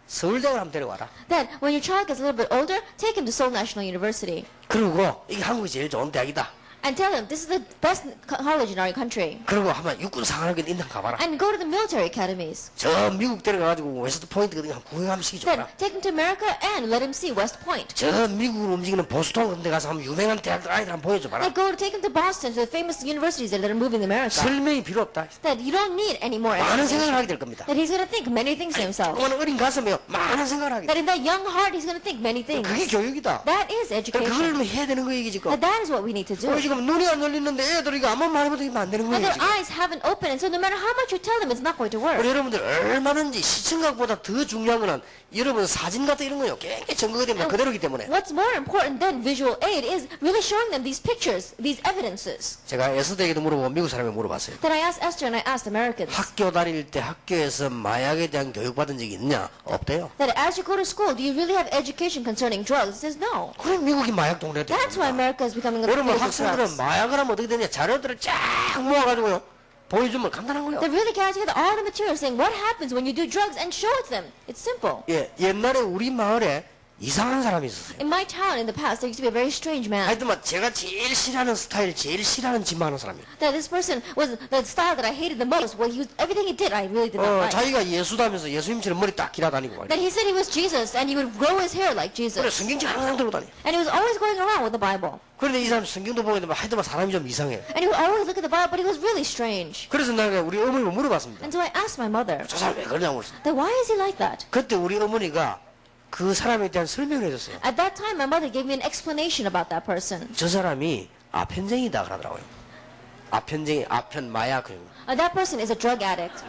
서울대를 한번 데려와라. that when your child gets a little bit older, take him to Seoul National University. 그리고 이게 한국이 제일 좋은 대학이다. And tell him this is the best college in our country. 그리고 한번 육군 상학에 인당 가봐라. And go to the military academies. 저 미국 데려가가지고 웨스트 포인트 같은 거 한번 구경하면 시켜줘라. Then take him to America and let him see West Point. 저 미국으로 움직이는 보스턴 같은 데 가서 한번 유명한 대학들 아이들 한번 보여줘봐라. And go to take him to Boston, to the famous universities that are moving to America. 설명이 필요 없다. That you don't need any more 많은 생각을 explanation. 하게 될 겁니다. That he's going to think many things to himself. 조그마한 어린 가슴에요 많은 생각을 하게 돼. That in that young heart, he's going to think many things. 그게 교육이다. That is 그걸 education. 해야 되는 거 얘기지. That is what we need to do. 지금 지금 눈이 안 열리는데 애들 이거 아무 말 못하면 안 되는 And 거예요. their 지금. eyes haven't opened, and so no matter how much you tell them, it's not going to work. 우리 여러분들 얼마든지 시청각보다 더 중요한 거는 여러분 사진 같은 이런 거요. 굉장히 증거가 됩니다. 그대로기 때문에. What's more important than visual aid is really showing them these pictures, these evidences. 제가 에스더에게도 물어보고 미국 사람에 물어봤어요. That I asked Esther and I asked Americans. 학교 다닐 때 학교에서 마약에 대한 교육 받은 적이 있냐? 없대요. That as you go to school, do you really have education concerning drugs? It says no. 그래 미국이 마약 동네가 되는 That's why 겁니다. America is becoming a 여러분 place of 학생들은 drugs. 마약을 하면 어떻게 되냐? 자료들을 쫙 모아가지고요. 보여주면 간단한 거예요. They really gather together all the material saying what happens when you do drugs and show it to them. It's simple. 예, 옛날에 우리 마을에 이상한 사람이 있었어요. In my town in the past, there used to be a very strange man. 하여튼 제가 제일 싫어하는 스타일, 제일 싫어하는 짓만 하는 사람이에요. That this person was the style that I hated the most. Well, everything he did, I really did not like. 자기가 예수다면서 예수님처럼 머리 딱 길어다니고 말이에요. That he said he was Jesus and he would grow his hair like 그래 Jesus. 성경책 항상 들고 다니. And he was always going around with the Bible. 그런데 이 사람 성경도 보게 되면 하여튼 사람이 좀 이상해요. And he would always look at the Bible, but he was really strange. 그래서 내가 우리 어머니를 물어봤습니다. And so I asked my mother, 저 사람 왜 그러냐고 그랬어요. that why is he like that? 그때 우리 어머니가 그 사람에 대한 설명을 해줬어요. At that time, my mother gave me an explanation about that person. 저 사람이 아편쟁이다 그러더라고요. 아편쟁이, 아편 마약 그런 거. That person is a drug addict.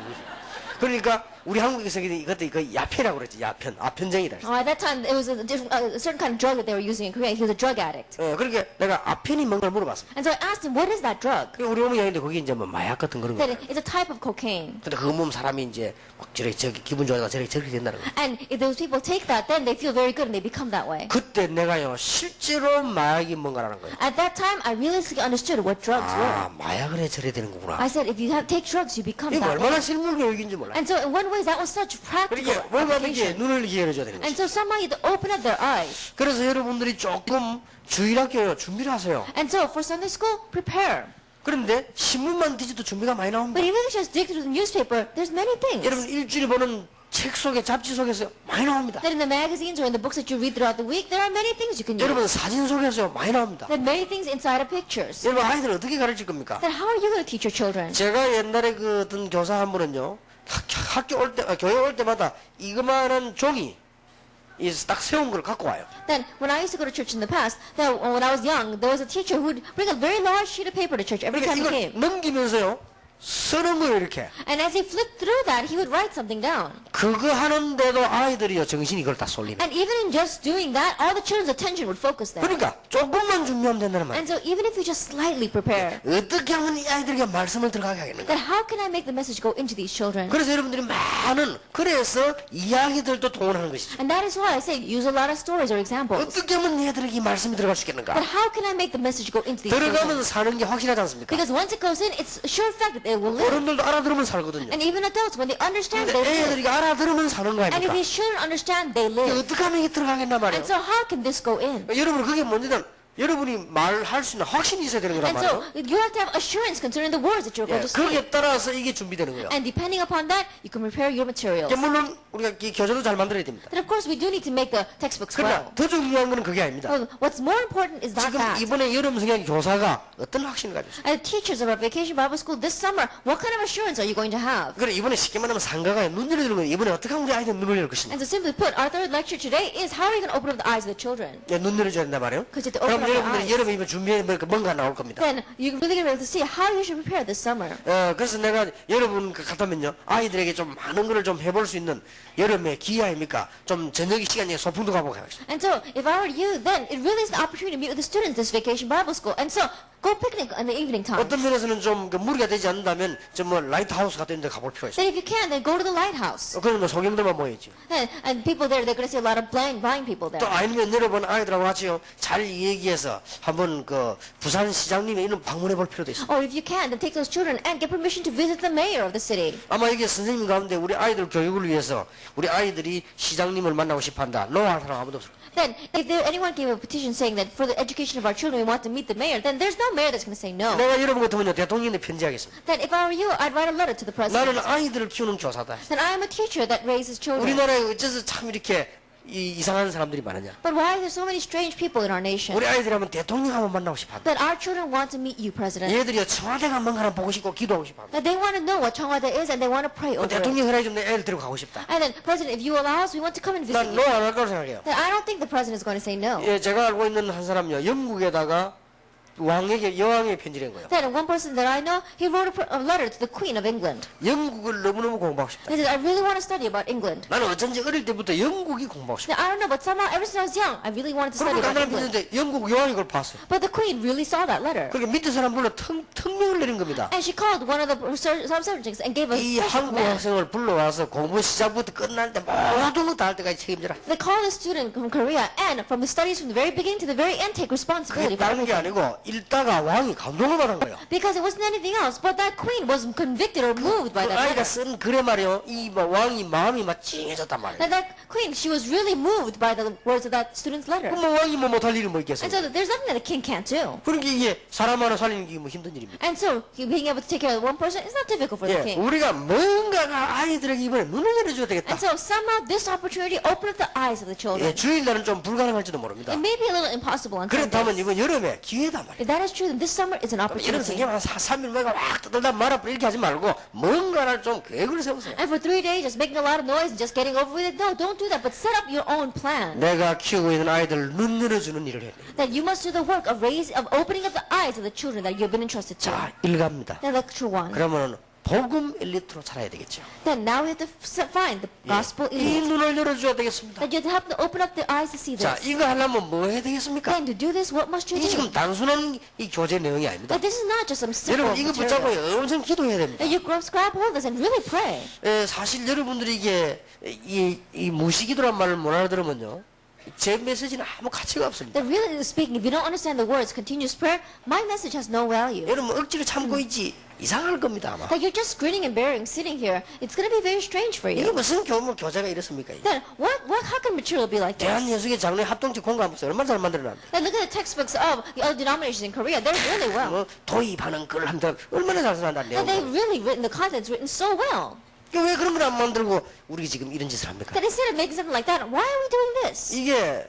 그러니까 우리 한국에서 그때 그 야페라고 그랬지. 야편, 아편쟁이다. At that time, it was a certain kind of drug that they were using in Korea. He was a drug addict. 그러니까 내가 아편이 뭔가를 물어봤습니다. And so I asked him, what is that drug? 우리 어머니가 했는데 거기 이제 뭐 마약 같은 그런 거. That it's a type of cocaine. 근데 그거 보면 사람이 이제 막 저기 기분 좋아서 저렇게 된다는 거예요. And if those people take that, then they feel very good and they become that way. 그때 내가요 실제로 마약이 뭔가라는 거예요. At that time, I realistically understood what drugs were. 마약을 해 저래 되는 거구나. I said, if you take drugs, you become 이게 that 얼마나 way. 실물 교육인지 몰라. And so in one way, that was such practical 그러니까 뭔가 이게 application. 눈을 열어줘야 되는 거죠. And so somehow you have to open up their eyes. 그래서 여러분들이 조금 주일학교요 준비를 하세요. And so for Sunday school, prepare. 그런데 신문만 뒤져도 준비가 많이 나옵니다. But even if you just dig through the newspaper, there's many things. 여러분 일주일에 보는 책 속에 잡지 속에서 많이 나옵니다. That in the magazines or in the books that you read throughout the week, there are many things you can use. 여러분 사진 속에서 많이 나옵니다. There are many things inside of pictures. 여러분 아이들 어떻게 가르칠 겁니까? Then how are you going to teach your children? 제가 옛날에 그 어떤 교사 한 분은요 학교 올 때 교회 올 때마다 이거만한 종이 딱 세운 걸 갖고 와요. Then when I used to go to church in the past, then when I was young, there was a teacher who would bring a very large sheet of paper to church every 그러니까 time he 이걸 came. 넘기면서요 쓰는 거예요 이렇게. And as he flipped through that, he would write something down. 그거 하는데도 아이들이요 정신이 그걸 다 쏠리네. And even in just doing that, all the children's attention would focus there. 그러니까 조금만 준비하면 된다는 말. And so even if you just slightly prepare, 어떻게 하면 이 아이들에게 말씀을 들어가게 하겠는가? then how can I make the message go into these children? 그래서 여러분들이 많은 그래서 이야기들도 동원하는 것이죠. And that is why I say use a lot of stories or examples. 어떻게 하면 얘들에게 이 말씀이 들어갈 수 But 있겠는가? how can I make the message go into these children? 들어가면 사는 게 확실하지 않습니까? Because once it goes in, it's a sure fact that they will live. 어른들도 알아들으면 살거든요. And even adults, when they understand, 근데 they live. 애들이 알아들으면 사는 거 And if 아닙니까? these children understand, they 이게 live. 어떻게 하면 이게 들어가겠나 말이에요. And so how can this go in? 여러분 그게 뭔지는 여러분이 말할 수 있는 확신이 있어야 되는 거란 And so 말이에요. you have to have assurance concerning the words that you're going to speak. 거기에 따라서 이게 준비되는 거예요. And depending upon that, you can prepare your materials. 물론 우리가 이 교재도 잘 만들어야 됩니다. But of course, we do need to make the textbooks 그러나 well. 더 중요한 거는 그게 아닙니다. Well, what's more important is not 지금 that. 이번에 여름 성경 교사가 어떤 확신을 가지고 있어요? As teachers of our vacation Bible school this summer, what kind of assurance are you going to have? 그래 이번에 쉽게 말하면 상가가 눈 열어주는 거예요. 이번에 어떻게 하면 우리 아이들 눈을 열 것이냐? And so simply put, our third lecture today is how are you going to open up the eyes of the children? 눈 열어줘야 된단 말이에요. Because you have to open 그럼 up their 여러분들이 eyes. 여름에 이번 준비해 뭔가 나올 겁니다. Then you're really going to be able to see how you should prepare this summer. 그래서 내가 여러분 같다면요 아이들에게 좀 많은 거를 좀 해볼 수 있는 여름의 기회 아닙니까? 좀 저녁 시간에 소풍도 가보고 하겠습니다. And so, if I were you, then it really is an opportunity to meet with the students this vacation Bible school. And so, go picnic in the evening time. 어떤 면에서는 좀 무리가 되지 않는다면 좀 뭐 라이트 하우스 같은 데 가볼 필요가 있어요. Then if you can, then go to the lighthouse. 그러면 뭐 소경들만 모여있지. And people there, they're going to see a lot of blind people there. 또 아니면 여러분 아이들하고 같이요 잘 얘기해서 한번 그 부산 시장님의 이런 방문해 볼 필요도 있어요. Or if you can, then take those children and get permission to visit the mayor of the city. 아마 이게 선생님 가운데 우리 아이들 교육을 위해서 우리 아이들이 시장님을 만나고 싶어한다. 노할 사람 아무도 없을 거예요. Then, if anyone gave a petition saying that for the education of our children we want to meet the mayor, then there's no mayor that's going to say no. 내가 여러분 같으면요 대통령에 편지하겠습니다. Then if I were you, I'd write a letter to the president. 나는 아이들을 키우는 교사다. Then I am a teacher that raises children. 우리나라에 어째서 참 이렇게 이상한 사람들이 많으냐? But why are there so many strange people in our nation? 우리 아이들이 한번 대통령 한번 만나고 싶어한다. That our children want to meet you, President. 얘들이 청와대가 뭔가 하나 보고 싶고 기도하고 싶어한다. That they want to know what 청와대 is and they want to pray over it. 대통령 허락 좀 내 애들 데리고 가고 싶다. And then, President, if you allow us, we want to come and visit 난 you. 노 안 할 거라고 생각해요. Then I don't think the President is going to say no. 예, 제가 알고 있는 한 사람요 영국에다가 왕에게 여왕에게 편지를 한 거예요. Then one person that I know, he wrote a letter to the Queen of England. 영국을 너무너무 공부하고 싶다. He said, I really want to study about England. 나는 어쩐지 어릴 때부터 영국이 공부하고 싶다. Now, I don't know, but somehow ever since I was young, I really wanted to study 그러니까 about 나는 England. 믿는데 영국 여왕이 그걸 봤어요. But the Queen really saw that letter. 그러니까 밑에 사람 불러 특명을 내린 겁니다. And she called one of the subjects and gave a 이 special 한국 command. 학생을 불러와서 공부 시작부터 끝날 때 모든 거 다 할 때까지 책임져라. They called a student from Korea and from the studies from the very beginning to the very end take responsibility 그게 for 다른 게 everything. 아니고 읽다가 왕이 감동을 받은 거예요. Because it wasn't anything else, but that queen was convicted or moved by 그 that 아이가 letter. 쓴 글에 말이요, 이 왕이 마음이 막 찡해졌단 말이에요. That queen, she was really moved by the words of that student's letter. 그럼 왕이 못할 일이 뭐 있겠어요? And so there's nothing that a king can't do. 그러니까 이게 사람 하나 살리는 게 뭐 힘든 일입니까? And so being able to take care of one person is not difficult for the 예, king. 우리가 뭔가가 아이들에게 이번에 눈을 열어줘야 되겠다. And so somehow this opportunity opened up the eyes of the children. 예, 주일날은 좀 불가능할지도 모릅니다. It may be a little impossible on 그렇다면 Sundays. 이번 여름에 기회다 말이에요. If that is true, then this summer is an 이런 opportunity. 성경 한 3일 내가 막 떠들다 말아버려 이렇게 하지 말고 뭔가를 좀 계획을 세우세요. And for 3 days, just making a lot of noise and just getting over with it. No, don't do that. But set up your own plan. 내가 키우고 있는 아이들 눈 열어주는 일을 해야 돼요. That you must do the work of opening up the eyes of the children that you've been entrusted to. 자, 일갑니다. Now, lecture 1. 그러면 복음 엘리트로 살아야 되겠죠. Then now we have to find the gospel 이 elite. 눈을 열어줘야 되겠습니다. That you have to open up the eyes to see 자, this. 이거 하려면 뭐 해야 되겠습니까? Then to do this, what must you 이 do? 지금 단순한 이 교재 내용이 아닙니다. That this is not just some simple 여러분 이거 붙잡고 material. 엄청 기도해야 됩니다. That you grab hold of this and really pray. 사실 여러분들이 이게 이 무시기도란 말을 못 알아들으면요, 제 메시지는 아무 가치가 없습니다. That really speaking, if you don't understand the words continuous prayer, my message has no value. 여러분 억지로 참고 있지 이상할 겁니다 아마. That you're just grinning and bearing, sitting here. It's going to be very strange for 이게 you. 무슨 교재가 이렇습니까? 이게? Then how can material be like this? 대한예수계 장로회 합동체 공감부서 얼마나 잘 만들어놨는데. Like, look at the textbooks of the other denominations in Korea. They're really well. 뭐 도입하는 글 한다 얼마나 잘 써놨는데. That they've really written the contents written so well. 왜 그런 걸 안 만들고 우리 지금 이런 짓을 합니까? That instead of making something like that, why are we doing this? 이게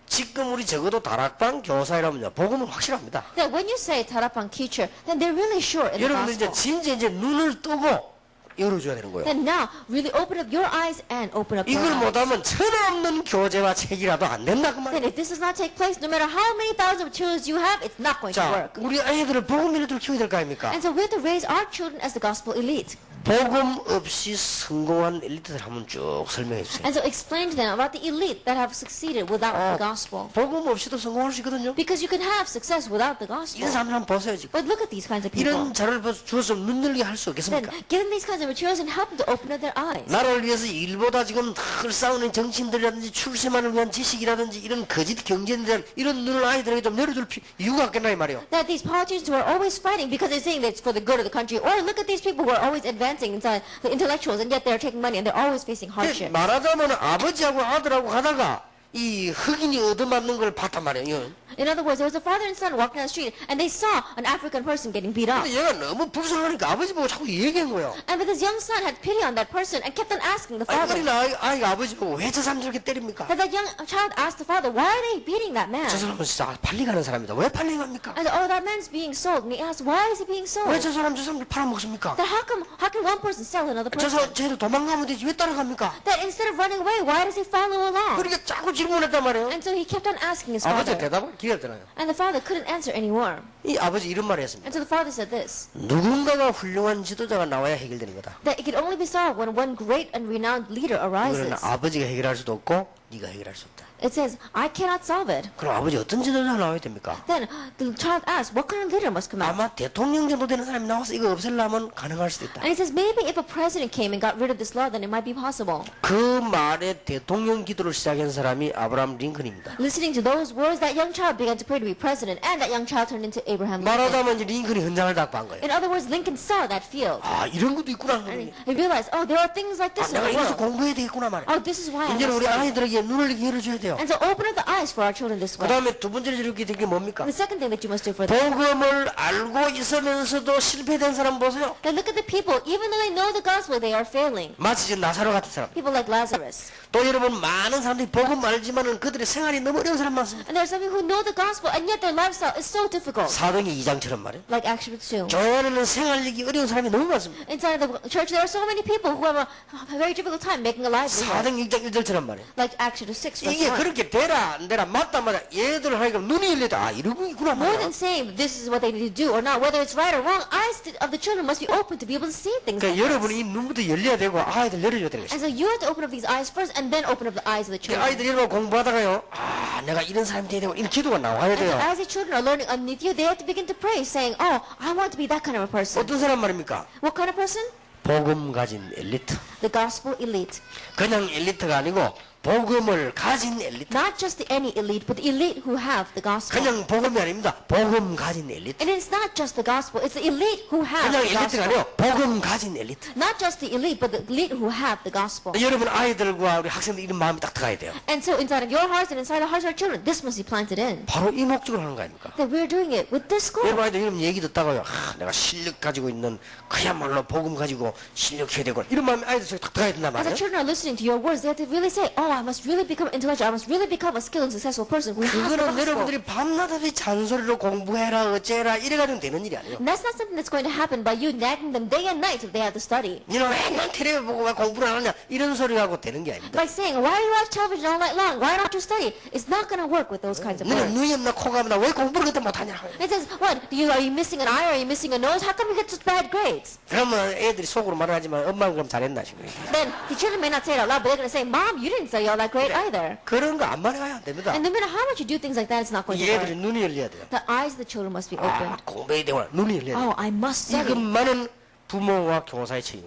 지금 우리 적어도 다락방 교사이라면요 복음은 확실합니다. That when you say tarapang teacher, then they're really sure in the 여러분들 이제 gospel. 진짜 이제 눈을 뜨고 열어줘야 되는 거예요. Then now, really open up your eyes and open up your 이걸 eyes. 못하면 천없는 교재와 책이라도 안 된다 그 Then 말이에요. if this does not take place, no matter how many thousands of materials you have, it's not going to 자, work. 우리 아이들을 복음 일들을 키워야 될 거 아닙니까? And so we have to raise our children as the gospel elite. 복음 없이 성공한 엘리트들 한번 쭉 설명해 주세요. And so explain to them about the elite that have succeeded without the gospel. 복음 없이도 성공할 수 있거든요. Because you can have success without the gospel. 이런 사람들 한번 보세요 지금. But look at these kinds of people. 이런 자료를 주어서 눈 열게 할 수 Then 없겠습니까? give them these kinds of materials and help them to open up their eyes. 나라를 위해서 일보다 지금 늘 싸우는 정치인들이라든지 출세만을 위한 지식이라든지 이런 거짓 경제에 대한 이런 눈을 아이들에게 좀 열어줄 이유가 없겠나 이 말이에요. That these politicians who are always fighting because they're saying that it's for the good of the country. Or look at these people who are always advancing inside the intellectuals and yet they're taking money and they're always facing hardship. 말하자면 아버지하고 아들하고 가다가 이 흑인이 얻어맞는 걸 봤단 말이에요. In other words, there was a father and son walking down the street and they saw an African person getting beat up. 근데 얘가 너무 불쌍하니까 아버지 보고 자꾸 얘기한 거예요. And but this young son had pity on that person and kept on asking the father. 어린 아이가 아버지 보고 왜 저 사람 저렇게 때립니까? That young child asked the father, why are they beating that man? 저 사람은 진짜 팔리 가는 사람이다. 왜 팔리 갑니까? And oh, that man's being sold. And he asked, why is he being sold? 왜 저 사람들 팔아먹습니까? That how can one person sell another 저 person? 사람 쟤를 도망가면 되지 왜 따라갑니까? That instead of running away, why does he follow along? 그러니까 자꾸 질문했단 말이에요. And so he kept on asking his 아버지가 father. 대답을 기다렸잖아요. And the father couldn't answer anymore. 이 아버지 이런 말을 했습니다. And so the father said this, 누군가가 훌륭한 지도자가 나와야 해결되는 거다. that it could only be solved when one great and renowned leader 이거는 arises. 아버지가 해결할 수도 없고 네가 해결할 수 없다. It says, I cannot solve it. 그럼 아버지 어떤 지도자가 나와야 됩니까? Then the child asks, what kind of leader must come out? 아마 대통령 정도 되는 사람이 나와서 이거 없애려면 가능할 수도 있다. And he says, maybe if a president came and got rid of this law, then it might be possible. 그 말에 대통령 기도를 시작한 사람이 아브라함 링컨입니다. Listening to those words, that young child began to pray to be president, and that young child turned into Abraham Lincoln. 말하자면 이제 링컨이 현장을 답한 거예요. In other words, Lincoln saw that field. 아 이런 것도 있구나. And he realized, oh, there are things like this in 내가 the 이래서 world. 공부해야 되겠구나 말이야. Oh, this is why I 이제 must 우리 study. 아이들에게 눈을 이렇게 열어줘야 돼요. And so open up the eyes for our children this 그 way. 다음에 두 번째로 이렇게 된 게 뭡니까? And the second thing that you must do for them. 복음을 알고 있으면서도 실패된 사람 보세요. Now look at the people, even though they know the gospel, they are failing. 마치 지금 나사로 같은 사람. People like Lazarus. 또 여러분 많은 사람들이 복음 알지만은 그들의 생활이 너무 어려운 사람 많습니다. And there are some people who know the gospel, and yet their lifestyle is so difficult. 사도행 2장처럼 말이에요. Like Acts 2. 교회 안에는 생활력이 어려운 사람이 너무 많습니다. Inside the church, there are so many people who have a very difficult time making a livelihood. 사도행 6장 1절처럼 말이에요. Like Acts chapter 6 verse 이게 1. 그렇게 되라 안 되라 맞다 맞다 얘들 하니까 눈이 열리다. 아 이러고 있구나 More 말이야. than saying this is what they need to do or not, whether it's right or wrong, eyes of the children must be open to be able to see things like 그러니까 여러분이 this. 이 눈부터 열려야 되고 아이들 열려줘야 되는 것이죠. And so you have to open up these eyes first and then open up the eyes of the children. 아이들이 여러분 공부하다가요. 아 내가 이런 사람이 돼야 되고 이런 기도가 나와야 And so 돼요. as the children are learning underneath you, they have to begin to pray, saying, oh, I want to be that kind of a person. 어떤 사람 말입니까? What kind of person? 복음 가진 엘리트. The gospel elite. 그냥 엘리트가 아니고 복음을 가진 엘리트. Not just the any elite, but the elite who have the gospel. 그냥 복음이 아닙니다. 복음 가진 엘리트. And it's not just the gospel, it's the elite who have 그냥 the 엘리트가 gospel. 아니고 복음 가진 엘리트. Not just the elite, but the elite who have the gospel. 여러분 아이들과 우리 학생들 이런 마음이 딱 들어가야 돼요. And so inside of your hearts and inside the hearts of our children, this must be planted in. 바로 이 목적으로 하는 거 아닙니까? That we're doing it with this goal. 여러분 아이들 이런 얘기 듣다가요. 아, 내가 실력 가지고 있는 그야말로 복음 가지고 실력해야 되고 이런 마음이 아이들 속에 딱 들어가야 된단 As the 말이에요. children are listening to your words, they have to really say, oh, I must really become intellectual. I must really become a skilled and successful person who has the 그거는 gospel. 여러분들이 밤낮없이 잔소리로 공부해라 어째라 이래가지고 되는 일이 아니에요. And that's not something that's going to happen by you nagging them day and night if they have to study. 니는 왜난 텔레비 보고 왜 공부를 안 하냐 이런 소리하고 되는 게 아닙니다. By saying, why do you watch television all night long? Why don't you study? It's not going to work with those kinds of 너는 words. 눈이 없나 코가 없나 왜 공부를 그때 못하냐. It says, what? Are you missing an eye or are you missing a nose? How come you get such bad grades? 그러면 애들이 속으로 말을 하지만 엄마는 그럼 잘했나 싶어요. Then the children may not say it out loud, but they're going to say, Mom, you didn't study all that great either. 그런 거 안 말해야 안 됩니다. And no matter how much you do things like that, it's not going 이 to 애들이 work. 눈이 열려야 돼요. The eyes of the children must be 아 opened. 공부해야 되구나 눈이 열려야 돼요. Oh, I must study. 이것만은 부모와 교사의 책임.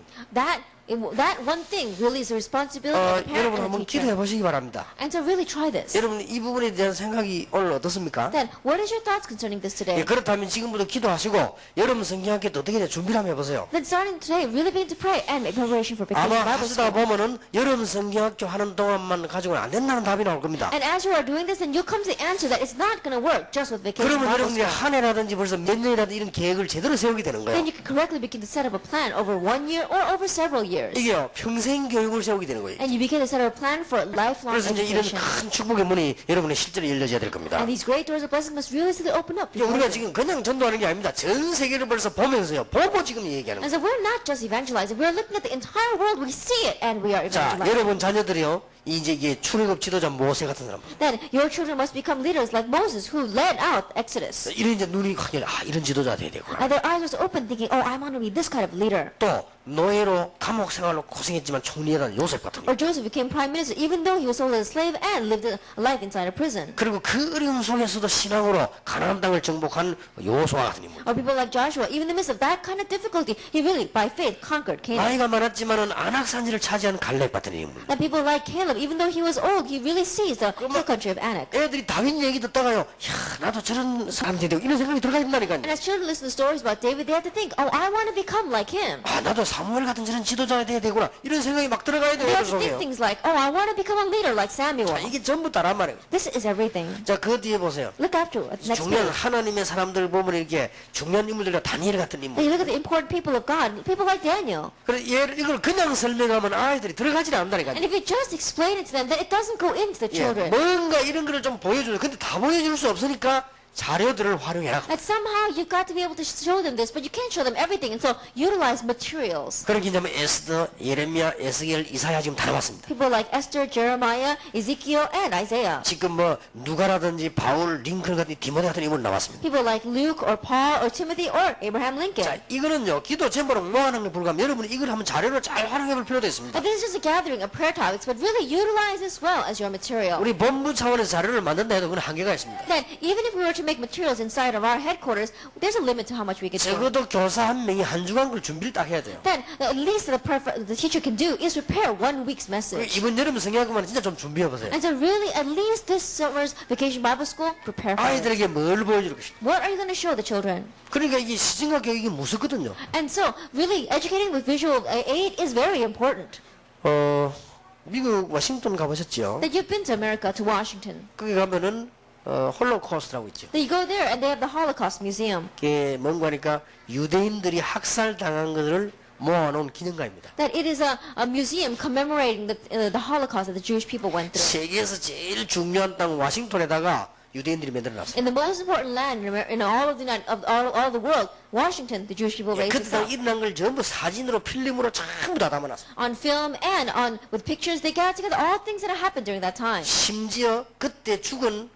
That one thing really is the responsibility of the 여러분 parent and 한번 the teacher. 기도해 보시기 바랍니다. And to really try this. 여러분 이 부분에 대한 생각이 오늘 어떻습니까? Then, what is your thoughts concerning this 예, today? 그렇다면 지금부터 기도하시고 여러분 성경학교 어떻게 돼 준비를 한번 해보세요. Then starting today, really begin to pray and make preparation for vacation 아마 Bible 하시다 school. 보면은 여러분 성경학교 하는 동안만 가지고는 안 된다는 답이 나올 겁니다. And as you are doing this, then you'll come to the answer that it's not going to work just with vacation 그러면 Bible 여러분이 school. 한 해라든지 벌써 몇 년이라든지 이런 계획을 제대로 세우게 되는 거예요. Then you can correctly begin to set up a plan over 1 year or over several years. 이게요 평생 교육을 세우게 되는 거예요. And you begin to set up a plan for lifelong 그래서 이제 이런 education. 큰 축복의 문이 여러분의 실제로 열려져야 될 겁니다. And these great doors of blessing must realistically open up. 이게 before 우리가 you. 지금 그냥 전도하는 게 아닙니다. 전 세계를 벌써 보면서요. 보고 지금 얘기하는 And 거예요. so we're not just evangelizing, we're looking at the entire world, we see it, and we are 자, evangelizing. 여러분 자녀들이요. 이제 이게 출애굽 지도자 모세 같은 사람. Then your children must become leaders like Moses, who led out Exodus. 이런 이제 눈이 확 열려. 아, 이런 지도자 돼야 되구나. And their eyes was open, thinking, oh, I want to be this kind of leader. 또 노예로 감옥 생활로 고생했지만 총리였던 요셉 같은 거. Or Joseph became prime minister, even though he was sold as a slave and lived a life inside a prison. 그리고 그 어려움 속에서도 신앙으로 가나안 땅을 정복한 요수아 같은 인물. Or people like Joshua, even in the midst of that kind of difficulty, he really, by faith, conquered Canaan. 나이가 많았지만은 안악산지를 차지한 갈렙 같은 인물. And people like Caleb, even though he was old, he really sees the hill country of Anak. 애들이 다윗 얘기 듣다가요. 야, 나도 저런 사람 돼야 되고 이런 생각이 들어가 된다니까요. And as children listen to stories about David, they have to think, oh, I want to become like him. 아, 나도 사무엘 같은 저런 지도자가 돼야 되구나. 이런 생각이 막 들어가야 돼요. They 애들 have to think 속에요. things like, oh, I want to become a leader like Samuel. 자, 이게 전부 다란 말이에요. This is everything. 자, 그 뒤에 보세요. Look after it. Next 중요한 page. 하나님의 사람들 보면 이렇게 중요한 인물들과 다니엘 같은 인물. Then you look at the important people of God, people like Daniel. 그래 이걸 그냥 설명하면 아이들이 들어가지 않는다니까요. And if you just explain it to them, then it doesn't go into the 예, children. 뭔가 이런 거를 좀 보여줘요. 근데 다 보여줄 수 없으니까 자료들을 활용해라. And somehow you've got to be able to show them this, but you can't show them everything, and so utilize materials. 그렇게 이제 에스더, 예레미야, 에스겔, 이사야 지금 다 나왔습니다. People like Esther, Jeremiah, Ezekiel, and Isaiah. 지금 뭐 누가라든지 바울, 링컨 같은 디모데 같은 인물 나왔습니다. People like Luke or Paul or Timothy or Abraham Lincoln. 자, 이거는요 기도 제목으로 모아놓은 게 불가하면 여러분이 이걸 한번 자료로 잘 활용해 볼 필요도 있습니다. And this is just a gathering of prayer topics, but really utilize this well as your material. 우리 본부 차원에서 자료를 만든다 해도 그건 한계가 있습니다. Then, even if we were to make materials inside of our headquarters, there's a limit to how much we could do. 적어도 교사 한 명이 한 주간 걸 준비를 딱 해야 돼요. Then, at least the teacher can do is prepare 1 week's message. 이번 여름 성경학교만 진짜 좀 준비해 보세요. And so really, at least this summer's vacation Bible school, prepare for it. 아이들에게 뭘 보여줄 것이다. What are you going to show the children? 그러니까 이게 시정학 교육이 무섭거든요. And so, really, educating with visual aid is very important. 미국 워싱턴 가보셨죠? That you've been to America, to Washington. 거기 가면은 홀로코스트라고 있죠. That you go there and they have the Holocaust Museum. 그게 뭔가 하니까 유대인들이 학살당한 것을 모아놓은 기념관입니다. That it is a museum commemorating the Holocaust that the Jewish people went through. 세계에서 제일 중요한 땅 워싱턴에다가 유대인들이 만들어놨어요. In the most important land in all of all the world, Washington, the Jewish people raised this 그때 up. 일어난 걸 전부 사진으로 필름으로 전부 다 담아놨어요. On film and with pictures, they gathered together all things that happened during that time. 심지어 그때 죽은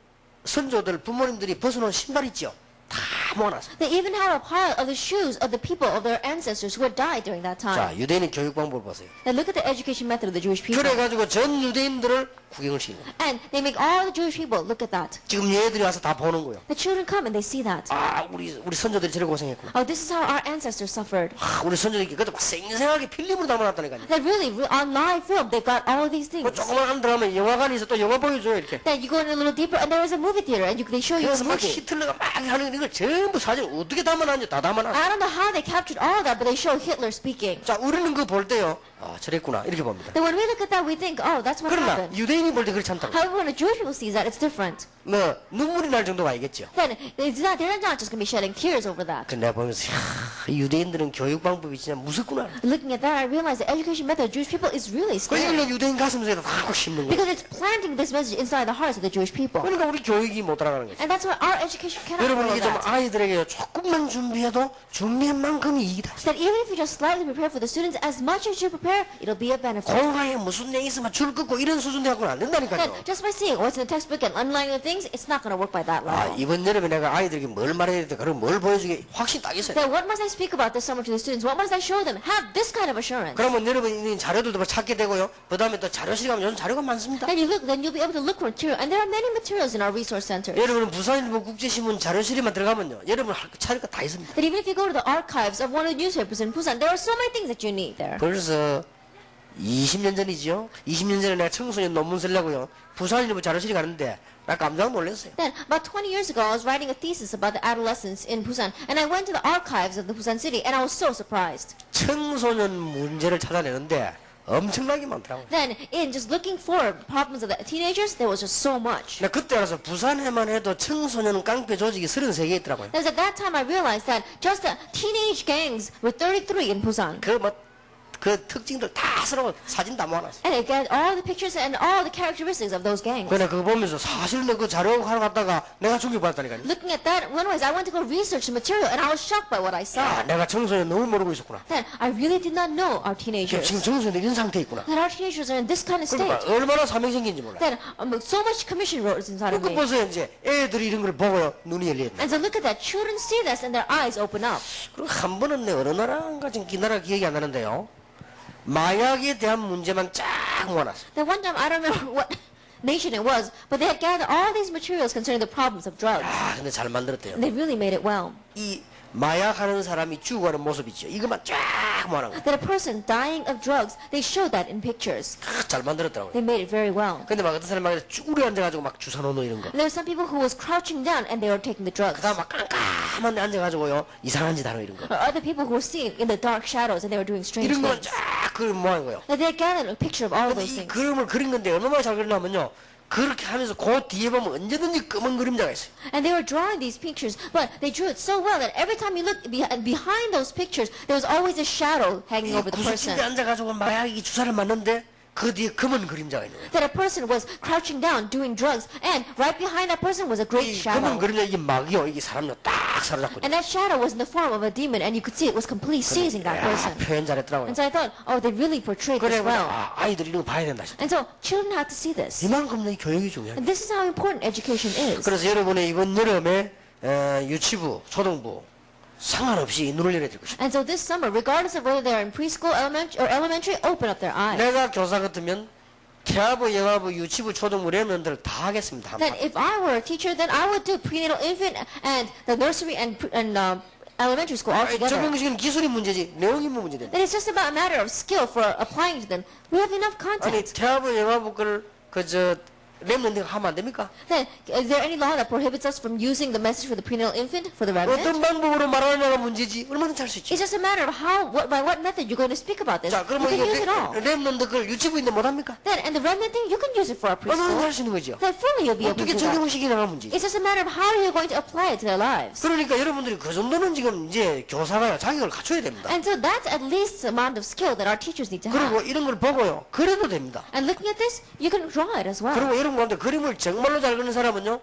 선조들 부모님들이 벗어놓은 신발 있죠. 다 모아놨어요. They even have a pile of the shoes of the people of their ancestors who had died during that time. 자, 유대인의 교육 방법을 보세요. Now look at the education method of the Jewish people. 그래가지고 전 유대인들을 구경을 시키는 거예요. And they make all the Jewish people look at that. 지금 얘들이 와서 다 보는 거예요. The children come and they see that. 아, 우리 선조들이 저렇게 고생했구나. Oh, this is how our ancestors suffered. 아, 우리 선조들이 그것도 막 생생하게 필름으로 담아놨다니까요. That really, on live film, they got all of these things. 뭐 조금만 안 들어가면 영화관에서 또 영화 보여줘요 이렇게. Then you go in a little deeper, and there is a movie theater, and they show you a 그래서 막 movie. 히틀러가 막 하는 걸 전부 사진 어떻게 담아놨는지 다 담아놨어. I don't know how they captured all of that, but they show Hitler speaking. 자, 우리는 그거 볼 때요. 아, 저랬구나 이렇게 봅니다. Then when we look at that, we think, oh, that's what 그러나 happened. 유대인이 볼 때 그렇지 않다고. However, when a Jewish people sees that, it's different. 뭐 눈물이 날 정도가 아니겠죠. Then they're not just going to be shedding tears over that. 그 내가 보면서 야, 유대인들은 교육 방법이 진짜 무섭구나. Looking at that, I realize the education method of Jewish people is really 그 scary. 이걸 유대인 가슴속에다 다 심는 거예요. Because it's planting this message inside the hearts of the Jewish people. 그러니까 우리 교육이 못 따라가는 거죠. And that's why our education cannot 여러분 follow 이게 좀 that. 아이들에게 조금만 준비해도 준비한 만큼이 이익이다. That even if you just slightly prepare for the students, as much as you prepare, it'll be a benefit. 공부에 무슨 내용 있으면 줄 긋고 이런 수준 되고는 안 Then 된다니까요. just by seeing what's in the textbook and underlining the things, it's not going to work by that 아, level. 이번 여름에 내가 아이들에게 뭘 말해야 돼? 그럼 뭘 보여주게 확신 딱 있어요. Then what must I speak about this summer to the students? What must I show them? Have this kind of assurance. 그러면 여러분 이 자료들도 막 찾게 되고요. 그 다음에 또 자료실 가면 요즘 자료가 많습니다. Then you'll be able to look for material, and there are many materials in our resource centers. 여러분은 부산일보 국제신문 자료실에만 들어가면요. 여러분 찾을 거 다 있습니다. That even if you go to the archives of one of the newspapers in Busan, there are so many things that you need there. 벌써 20년 전이죠. 20년 전에 내가 청소년 논문 쓰려고요. 부산일보 자료실에 가는데 나 깜짝 놀랐어요. Then, about 20 years ago, I was writing a thesis about the adolescents in Busan, and I went to the archives of the Busan city, and I was so surprised. 청소년 문제를 찾아내는데 엄청나게 많더라고요. Then, in just looking for problems of the teenagers, there was just so much. 나 그때 가서 부산에만 해도 청소년 깡패 조직이 33개 있더라고요. Because at that time, I realized that just the teenage gangs were 33 in Busan. 그 특징들 다 쓰라고 사진 다 모아놨어. And it got all the pictures and all the characteristics of those gangs. 그래 그거 보면서 사실 내가 그 자료 하러 갔다가 내가 충격받았다니까요. Looking at that, one was I went to go research the material, and I was shocked by what I saw. 야, 내가 청소년 너무 모르고 있었구나. Then I really did not know our teenagers. 지금 청소년들 이런 상태에 있구나. That our teenagers are in this kind of 그러니까 state. 얼마나 사명생긴지 몰라. Then so much commission rose inside of 그 me. 보세요 이제 애들이 이런 걸 보고요 눈이 열리네. And so look at that. Children see this and their eyes open up. 그리고 한 번은 내 어느 나라인가 지금 이 나라 기억이 안 나는데요. 마약에 대한 문제만 쫙 모아놨어. Then one time, I don't remember what nation it was, but they had gathered all these materials concerning the problems of drugs. 아 근데 잘 만들었대요. And they really made it well. 이 마약하는 사람이 죽어가는 모습 있죠. 이것만 쫙 모아놓은 거. That a person dying of drugs, they showed that in pictures. 잘 만들었더라고요. They made it very well. 근데 막 어떤 사람이 막 쭈그려 앉아가지고 막 주사 놓는 이런 거. And there were some people who was crouching down and they were taking the drugs. 그다음 막 깜깜한 데 앉아가지고요 이상한 짓 하는 이런 거. Or other people who were sitting in the dark shadows and they were doing strange 이런 건 things. 쫙 그림 모아놓은 거예요. That they had gathered a picture of all of 근데 those 이 things. 그림을 그린 건데 얼마나 잘 그리냐면요. 그렇게 하면서 그 뒤에 보면 언제든지 검은 그림자가 있어요. And they were drawing these pictures, but they drew it so well that every time you looked behind those pictures, there was always a shadow hanging over the person. 구석진데 앉아가지고 마약이 주사를 맞는데 그 뒤에 검은 그림자가 있는 거예요. That a person was crouching down doing drugs, and right behind that person was a great 이 검은 shadow. 그림자 이게 막이요. 이게 사람을 딱 사로잡고. And that shadow was in the form of a demon, and you could see it was completely seizing that 야, person. 표현 잘했더라고요. And so I thought, oh, they really portrayed 그래 this well. 아, 아이들이 이런 거 봐야 된다 싶어. And so children have to see this. 이만큼 이 교육이 중요해요. And this is how important education is. 그래서 여러분의 이번 여름에 유치부, 초등부 상관없이 눈을 열어야 될 것입니다. And so this summer, regardless of whether they're in preschool, elementary, open up their eyes. 내가 교사 같으면 태아부, 영아부, 유치부, 초등부 랩런들을 다 하겠습니다. That if I were a teacher, then I would do prenatal infant and the nursery and elementary school all together. 적용식은 기술이 문제지 내용이 문제다. Then it's just about a matter of skill for applying to them. We have enough 아니 content. 태아부, 영아부 거를 랩런들 하면 안 됩니까? Then is there any law that prohibits us from using the message for the prenatal infant for the remnant? 어떤 방법으로 말하느냐가 문제지 얼마든지 할 수 있지. It's just a matter of by what method you're going to speak about this. 자, You 그러면 can use it all. 랩런들 걸 유치부인데 못 합니까? Then and the remnant thing, you can use it for a 얼마든지 preschool. 할 수 있는 거죠. Then fully you'll be able to 어떻게 do that. 적용시키냐가 문제지. It's just a matter of how you're going to apply it to their lives. 그러니까 여러분들이 그 정도는 지금 이제 교사가 자격을 갖춰야 됩니다. And so that's at least the amount of skill that our teachers need to have. 그리고 이런 걸 보고요. 그래도 됩니다. And looking at this, you can draw it as well. 그리고 여러분 가운데 그림을 정말로 잘 그리는 사람은요.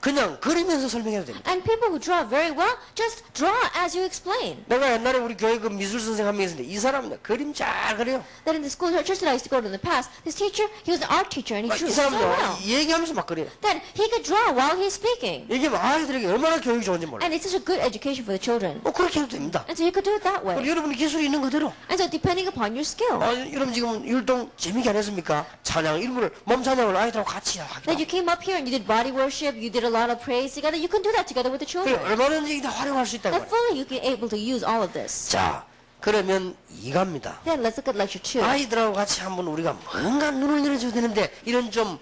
그냥 그리면서 설명해도 됩니다. And people who draw very well, just draw as you explain. 내가 옛날에 우리 교회 그 미술 선생 한 명 있었는데 이 사람은 그림 잘 그려요. That in the school church that I used to go to in the past, this teacher, he was an art teacher and he drew 이 so 사람은요 well. 얘기하면서 막 그려요. That he could draw while he's speaking. 얘기하면 아이들에게 얼마나 교육이 좋은지 몰라요. And it's such a good education for the children. 그렇게 해도 됩니다. And so you could do it that way. 여러분이 기술이 있는 그대로. And so depending upon your skill. 여러분 지금 율동 재미있게 안 했습니까? 찬양 이런 거를 몸 찬양을 아이들하고 같이 하기도 That you came up here and you did body worship, you did a lot of praise together. You can do that together with the children. 얼마든지 다 활용할 수 있다고 That 말이에요. fully you can able to use all of this. 자, 그러면 이갑니다. Then let's look at lecture 2. 아이들하고 같이 한번 우리가 뭔가 눈을 열어줘야 되는데 이런 좀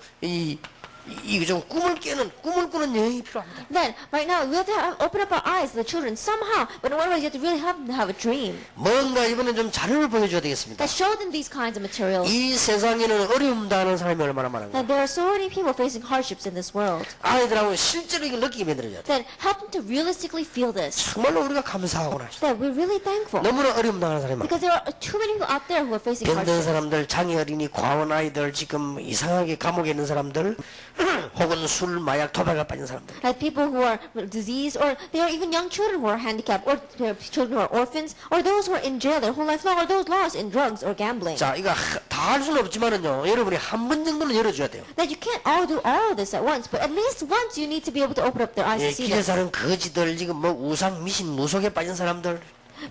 좀 꿈을 꾸는 여행이 필요합니다. Then, right now, we have to open up our eyes to the children somehow. But in one way, you have to really have a dream. 뭔가 이번에 좀 자료를 보여줘야 되겠습니다. That show them these kinds of materials. 이 세상에는 어려움 당하는 사람이 얼마나 많은가. That there are so many people facing hardships in this world. 아이들하고 실제로 이걸 느끼게 만들어줘야 돼. That help them to realistically feel this. 정말로 우리가 감사하구나. That we're really thankful. 너무나 어려움 당하는 사람이 많아. Because there are too many people out there who are facing 병든 hardships. 사람들, 장애 어린이, 과원 아이들, 지금 이상하게 감옥에 있는 사람들, 혹은 술, 마약, 도박에 빠진 사람들. Like people who are diseased, or there are even young children who are handicapped, or there are children who are orphans, or those who are in jail their whole life long, or those lost in drugs or gambling. 자, 이거 다 할 수는 없지만은요, 여러분이 한 번 정도는 열어줘야 돼요. That you can't all do all of this at once, but at least once you need to be able to open up their eyes to see 길에 this. 사는 거지들, 지금 뭐 우상, 미신, 무속에 빠진 사람들,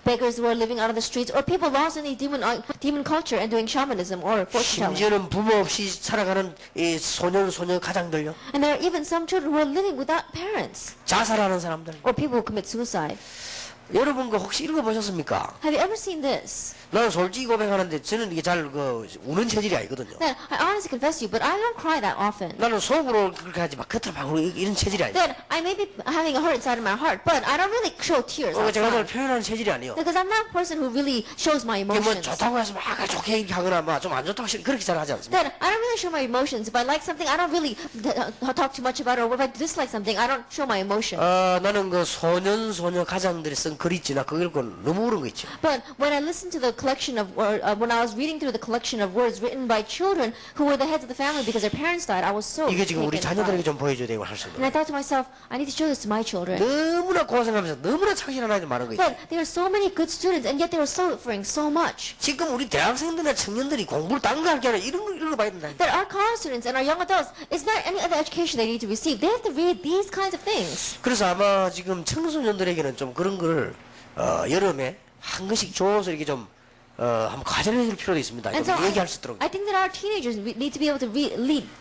Beggars who are living out of the streets, or people lost in the demon culture and doing shamanism or fortune telling. 심지어는 부모 없이 살아가는 이 소녀 가장들요, And there are even some children who are living without parents, 자살하는 사람들. or people who commit suicide. 여러분 그 혹시 읽어보셨습니까? Have you ever seen this? 나는 솔직히 고백하는데 저는 이게 잘 우는 체질이 아니거든요. That I honestly confess to you, but I don't cry that often. 나는 속으로 그렇게 하지 막 겉으로 막 이런 체질이 아니에요. That I may be having a hurt inside of my heart, but I don't really show tears 제가 그걸 outside. 표현하는 체질이 아니에요. Because I'm not a person who really shows my 이게 뭐 emotions. 좋다고 해서 막 좋게 얘기하거나 좀 안 좋다고 그렇게 잘 하지 않습니다. That I don't really show my emotions. If I like something, I don't really talk too much about it. Or if I dislike something, I don't show my emotions. 나는 그 소녀 가장들이 쓴 글 있지나 그걸 너무 울은 거 있죠. But when I listened to the collection of when I was reading through the collection of words written by children who were the heads of the family because their parents died, I was so 이게 지금 우리 taken 자녀들에게 aback. 좀 보여줘야 되고 할 수 And I 있는. thought to myself, I need to show this to my children. 너무나 고생하면서 너무나 착실한 아이들 많은 거 있죠. But there are so many good students, and yet they were suffering so much. 지금 우리 대학생들이나 청년들이 공부를 딴 거 할 게 아니라 이런 거 봐야 된다. That our college students and our young adults, it's not any other education they need to receive. They have to read these kinds of things. 그래서 아마 지금 청소년들에게는 좀 그런 걸 여름에 한 권씩 줘서 이렇게 좀 한번 과제를 해줄 필요도 있습니다. And 좀 so 얘기할 수 있도록. I think that our teenagers need to be able to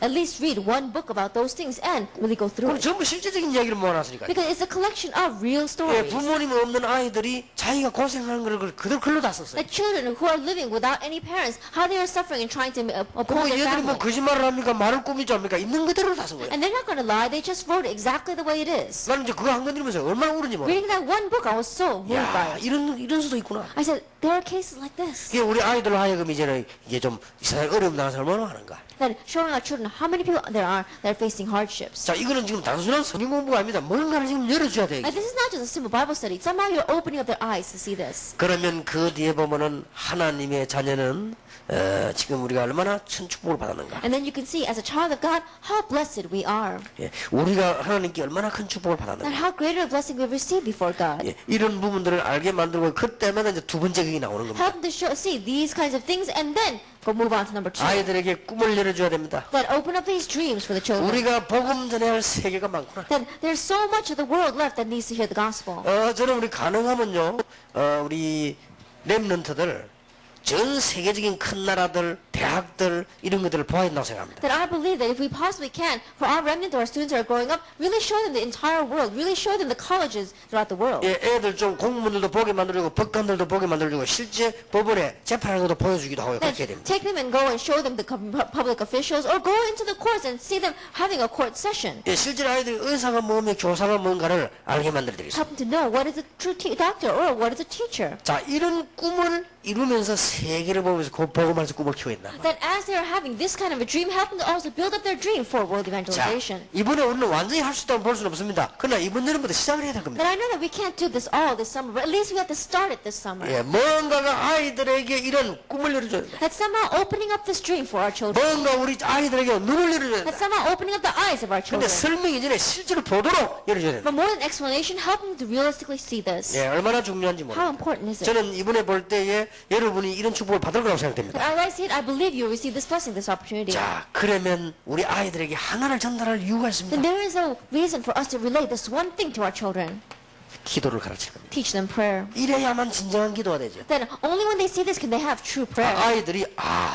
at least read one book about those things and really go through 그럼 it. 전부 실제적인 이야기를 모아놨으니까. Because it's a collection of real stories. 부모님 없는 아이들이 자기가 고생하는 걸 그대로 글로 다 썼어요. The children who are living without any parents, how they are suffering and trying to uphold 그거 their 얘들이 뭐 family. 거짓말을 합니까? 말을 꾸미지 않습니까? 있는 그대로 다 쓴 거예요. And they're not going to lie, they just wrote it exactly the way it is. 나는 이제 그거 한 건 들으면서 얼마나 울은지 몰라. Reading that one book, I was so moved by 야, it. 이런 수도 있구나. I said, there are cases like this. 이게 우리 아이들 하여금 이제는 이게 좀 이 세상에 어려움 당하는 사람 얼마나 많은가. That showing our children how many people there are that are facing hardships. 자, 이거는 지금 단순한 성경 공부가 아닙니다. 뭔가를 지금 열어줘야 돼. And this is not just a simple Bible study. Somehow you're opening up their eyes to see this. 그러면 그 뒤에 보면은 하나님의 자녀는 지금 우리가 얼마나 큰 축복을 받았는가. And then you can see, as a child of God, how blessed we are. 예, 우리가 하나님께 얼마나 큰 축복을 And 받았는가. how greater a blessing we've received before God. 예, 이런 부분들을 알게 만들고 그때마다 이제 두 번째 극이 나오는 겁니다. Help them to see these kinds of things and then go move on to number 2. 아이들에게 꿈을 열어줘야 됩니다. That open up these dreams for the children. 우리가 복음 전해야 할 세계가 많구나. That there's so much of the world left that needs to hear the gospel. 저는 우리 가능하면요, 우리 렘넌트들 전 세계적인 큰 나라들, 대학들 이런 것들을 보아야 된다고 생각합니다. That I believe that if we possibly can, for our remnant or our students who are growing up, really show them the entire world, really show them the colleges throughout the world. 예, 애들 좀 공무원들도 보게 만들고 법관들도 보게 만들고 실제 법원에 재판하는 것도 보여주기도 하고 Then 그렇게 됩니다. take them and go and show them the public officials, or go into the courts and see them having a court session. 예, 실제로 아이들이 의사가 뭐며 교사가 뭔가를 알게 만들어드리겠습니다. Help them to know what is a true doctor or what is a teacher. 자, 이런 꿈을 이루면서 세계를 보면서 복음하면서 꿈을 키우겠나. 된단 말이에요. That as they are having this kind of a dream, help them to also build up their dream for world 자, evangelization. 이번에 우리는 완전히 할 수 있다고 볼 수는 없습니다. 그러나 이번 여름부터 시작을 해야 될 겁니다. That I know that we can't do this all this summer, but at least we have to start it this summer. 예, 뭔가가 아이들에게 이런 꿈을 열어줘야 된다. That somehow opening up this dream for our children. 뭔가 우리 아이들에게 눈을 열어줘야 That 된다. somehow opening up the eyes of our 근데 children. 설명이 전에 실제로 보도록 열어줘야 된다. But more than explanation, help them to realistically see this. 예, 얼마나 중요한지 How 모릅니다. important is it? 저는 이번에 볼 때에 여러분이 이런 축복을 받을 거라고 생각됩니다. As I see it, I believe you will receive this blessing, this opportunity. 자, 그러면 우리 아이들에게 하나를 전달할 이유가 있습니다. Then there is a reason for us to relay this one thing to our children. 기도를 가르칠 겁니다. Teach them prayer. 이래야만 진정한 기도가 되죠. Then only when they see this can they have true prayer. 아이들이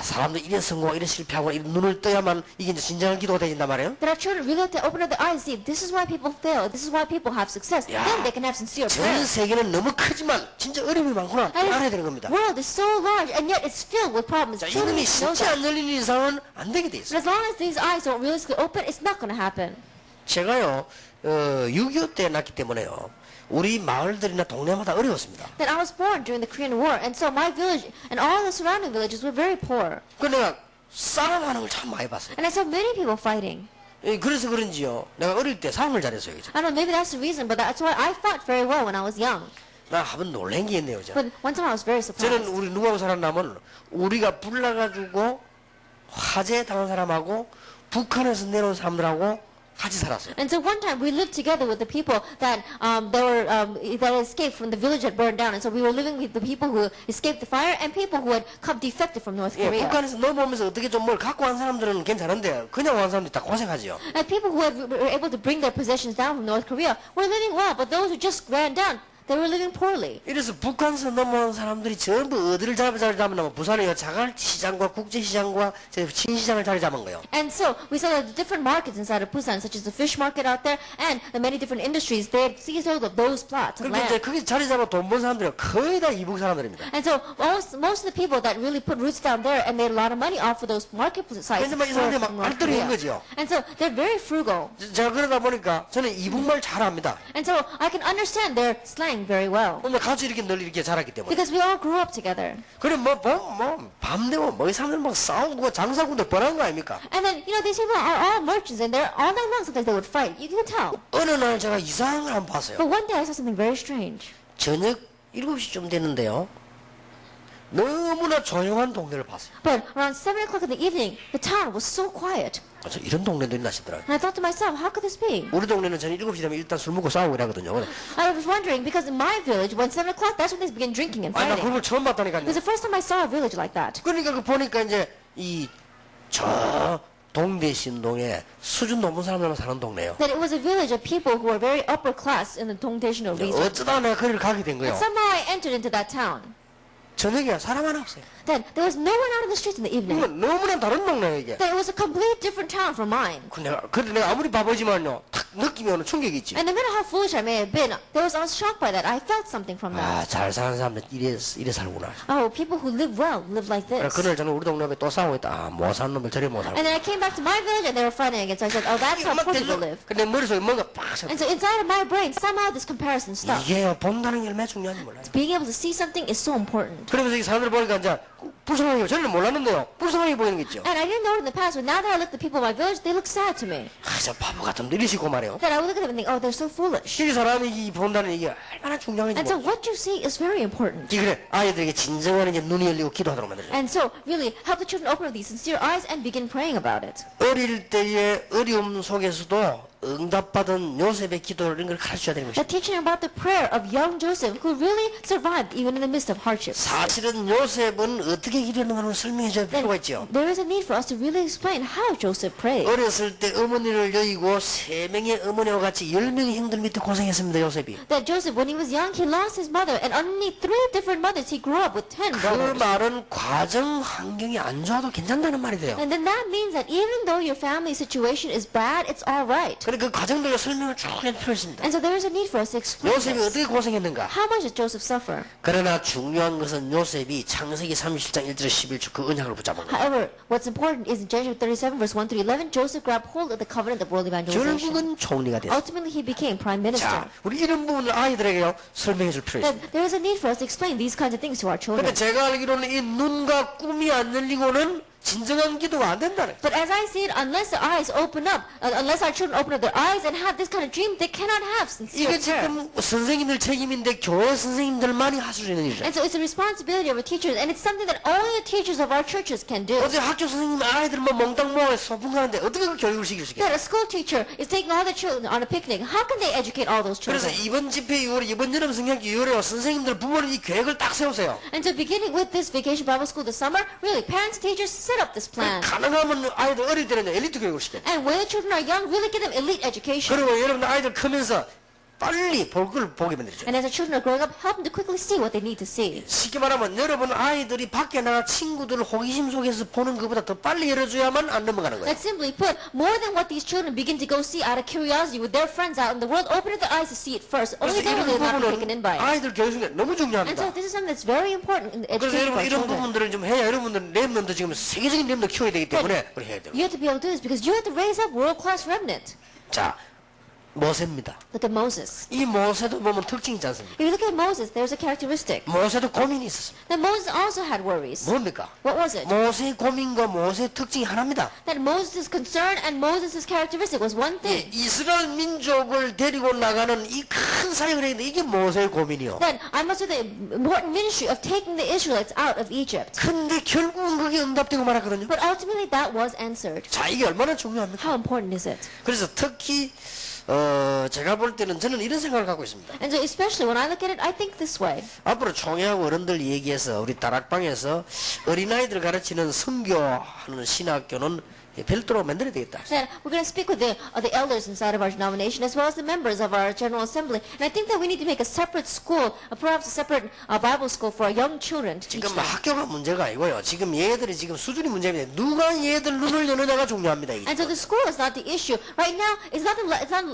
사람들 이래 성공하고 이래 실패하고 이래 눈을 떠야만 이게 이제 진정한 기도가 되진단 말이에요. That our children really have to open up their eyes and see this is why people fail, this is why people have success. 야, Then they can have sincere 전 prayer. 세계는 너무 크지만 진짜 어려움이 많구나 And 알아야 되는 겁니다. the world is so large and yet it's filled with problems. 자, Children 이놈이 need to know 쉽지 that. 안 열리는 이상은 안 되게 돼 But 있어요. as long as these eyes don't realistically open, it's not going to happen. 제가요 6.25 때 났기 때문에요. 우리 마을들이나 동네마다 어려웠습니다. Then I was born during the Korean War, and so my village and all the surrounding villages were very poor. 그 내가 싸움하는 걸 참 많이 봤어요. And I saw many people fighting. 그래서 그런지요. 내가 어릴 때 싸움을 잘했어요. 그죠? I don't know, maybe that's the reason, but that's why I fought very well when I was young. 나 한번 놀란 게 있네요. But one time I was very 저는 surprised. 우리 누구하고 살았냐면 우리가 불나가지고 화재 당한 사람하고 북한에서 내려온 사람들하고 같이 살았어요. And so one time we lived together with the people that that escaped from the village that burned down. And so we were living with the people who escaped the fire and people who had come defected from North 예, Korea. 북한에서 넘어오면서 어떻게 좀 뭘 갖고 온 사람들은 괜찮은데 그냥 온 사람들이 다 고생하지요. And people who were able to bring their possessions down from North Korea were living well, but those who just ran down, they were living poorly. 이래서 북한에서 넘어온 사람들이 전부 어디를 자리 잡으냐면 부산의 자갈시장과 국제시장과 신시장을 자리 잡은 거예요. And so we saw that the different markets inside of Busan, such as the fish market out there and the many different industries, they had seized hold of those plots of 그러니까 이제 land. 거기 자리 잡아 돈 번 사람들이 거의 다 이북 사람들입니다. And so most of the people that really put roots down there and made a lot of money off of those market sites 근데 막 이 were 사람들이 막 from North 알뜰한 Korea. 거죠. And so they're very frugal. 제가 그러다 보니까 저는 이북말 잘합니다. And so I can understand their slang very well. 오늘 같이 이렇게 널리 이렇게 자랐기 때문에. Because we all grew up together. 그래 밤 되면 이 사람들 막 싸우고 장사꾼들 뻔한 거 아닙니까? And then, these people are all merchants and they're all night long sometimes they would fight. You can tell. 어느 날 제가 이상한 걸 한번 봤어요. But one day I saw something very strange. 저녁 7시쯤 됐는데요. 너무나 조용한 동네를 봤어요. But around 7 o'clock in the evening, the town was so quiet. 저 이런 동네도 있나 싶더라고요. And I thought to myself, how could this be? 우리 동네는 저녁 7시 되면 일단 술 먹고 싸우고 이러거든요. I was wondering, because in my village, when 7 o'clock, that's when they begin drinking and 나 fighting. 그걸 처음 It 봤다니까요. was the first time I saw a village like that. 그러니까 그 보니까 이제 저 동대 신동에 수준 높은 사람들만 사는 동네예요. That it was a village of people who were very upper class in the Dongdaetional region. 어쩌다 내가 거기를 가게 된 거예요. And somehow I entered into that town. 저녁에 사람 하나 없어요. Then there was no one out in the streets in the evening. 그러면 너무나 다른 동네예요 이게. That it was a complete different town from mine. 근데 내가 아무리 바보지만요, 탁 느낌이 오는 충격이 있지. And no matter how foolish I may have been, I was shocked by that. I felt something from that. 잘 사는 사람들 이래 살구나. Oh, people who live well live like this. 그날 저는 우리 동네 앞에 또 싸우고 있다. 못 사는 놈들 저리 못 살고. And then I came back to my village and they were fighting again. So I said, oh, that's how poor people live. 근데 머릿속에 뭔가 팍 서. And so inside of my brain, somehow this comparison stuck. 이게요, 본다는 게 얼마나 중요한지 몰라요. Being able to see something is so important. 그러면서 이 사람들 보니까 이제 불쌍하게 저는 몰랐는데요. 불쌍하게 보이는 게 있죠. And I didn't know it in the past, but now that I look at the people in my village, they look sad to me. 저 바보 같은 이러시고 말이에요. That I would look at them and think, oh, they're so foolish. 이 사람이 본다는 이게 얼마나 중요한지 And so 몰라요. what you see is very important. 그래 아이들에게 진정한 이제 눈이 열리고 기도하도록 만들어요. And so really help the children open up these sincere eyes and begin praying about it. 어릴 때의 어려움 속에서도 응답받은 요셉의 기도를 이런 걸 가르쳐야 되는 것이죠. That teaching about the prayer of young Joseph, who really survived even in the midst of hardships. 사실은 요셉은 어떻게 기도했는가를 설명해 줘야 필요가 있죠. There is a need for us to really explain how Joseph prayed. 어렸을 때 어머니를 여의고 3명의 어머니와 같이 10명의 형들 밑에 고생했습니다. 요셉이. That Joseph, when he was young, he lost his mother, and underneath 3 different mothers, he grew up with 10 그 brothers. 말은 과정 환경이 안 좋아도 괜찮다는 말이 돼요. And then that means that even though your family situation is bad, it's all right. 그러니까 그 과정들의 설명을 쭉 해야 필요 있습니다. And so there is a need for us to explain 요셉이 this. 어떻게 고생했는가? How much did Joseph suffer? 그러나 중요한 것은 요셉이 창세기 37장 1절 11절 그 언약을 붙잡은 거예요. However, what's important is in Genesis 37 verse 1 through 11, Joseph grabbed hold of the covenant of world evangelization. 결국은 총리가 됐어요. Ultimately, he became prime minister. 자, 우리 이런 부분을 아이들에게요 설명해 줄 필요 있습니다. That there is a need for us to explain these kinds of things to our 근데 children. 제가 알기로는 이 눈과 꿈이 안 열리고는 진정한 기도가 안 된다는 거예요. But as I see it, unless the eyes open up, unless our children open up their eyes and have this kind of dream, they cannot have sincere 이게 prayer. 지금 선생님들 책임인데 교회 선생님들만이 할 수 있는 일이죠. And so it's a responsibility of our teachers, and it's something that only the teachers of our churches can do. 어제 학교 선생님 아이들 뭐 몽땅 모아서 소풍 가는데 어떻게 그 교육을 시킬 수 있겠어요? That a school teacher is taking all the children on a picnic. How can they educate all those 그래서 children? 이번 집회 이후로 이번 여름 성경기 이후로 선생님들 부모님 이 계획을 딱 세우세요. And so beginning with this Vacation Bible School this summer, really, parents and teachers set up this plan. 가능하면 아이들 어릴 때는 엘리트 교육을 시켜요. And when the children are young, really give them elite education. 그리고 여러분들 아이들 크면서 빨리 볼 걸 보게 만들죠. And as the children are growing up, help them to quickly see what they need to see. 쉽게 말하면 여러분 아이들이 밖에 나가 친구들 호기심 속에서 보는 것보다 더 빨리 열어줘야만 안 넘어가는 거예요. Let's simply put, more than what these children begin to go see out of curiosity with their friends out in the world, open up their eyes to see it first. Only 그래서 then will 이런 they not be taken in by 부분은 it. 아이들 교육 중에 너무 And so 중요합니다. this is something that's very important in the 그래서 education of 여러분 our 이런 children. 부분들을 좀 해야 여러분들 렘넌트 지금 세계적인 렘넌트 키워야 되기 때문에 그렇게 해야 돼요. You have to be able to do this because you have to raise up world-class remnant. 자, 모세입니다. Look at Moses. 이 모세도 보면 특징이 있지 않습니까? If you look at Moses, there's a characteristic. 모세도 고민이 있었습니다. That Moses also had worries. 뭡니까? What was it? 모세의 고민과 모세의 특징이 하나입니다. That Moses' concern and Moses' characteristic was one 예, thing. 이스라엘 민족을 데리고 나가는 이 큰 사역을 했는데 이게 모세의 고민이요. That I must do the important ministry of taking the Israelites out of Egypt. 근데 결국은 그게 응답되고 말았거든요. But ultimately that was answered. 자, 이게 얼마나 중요합니까? How important is it? 그래서 특히 제가 볼 때는 저는 이런 생각을 갖고 있습니다. And so especially when I look at it, I think this way. 앞으로 총회하고 어른들 얘기해서 우리 다락방에서 어린아이들 가르치는 선교하는 신학교는 별도로 만들어야 되겠다. That we're going to speak with the elders inside of our denomination as well as the members of our General Assembly. And I think that we need to make a separate school, perhaps a separate Bible school for our young children to teach 지금 them. 학교가 문제가 아니고요. 지금 얘들이 지금 수준이 문제입니다. 누가 얘들 눈을 여느냐가 중요합니다. 이게. And so the school is not the issue. Right now, it's not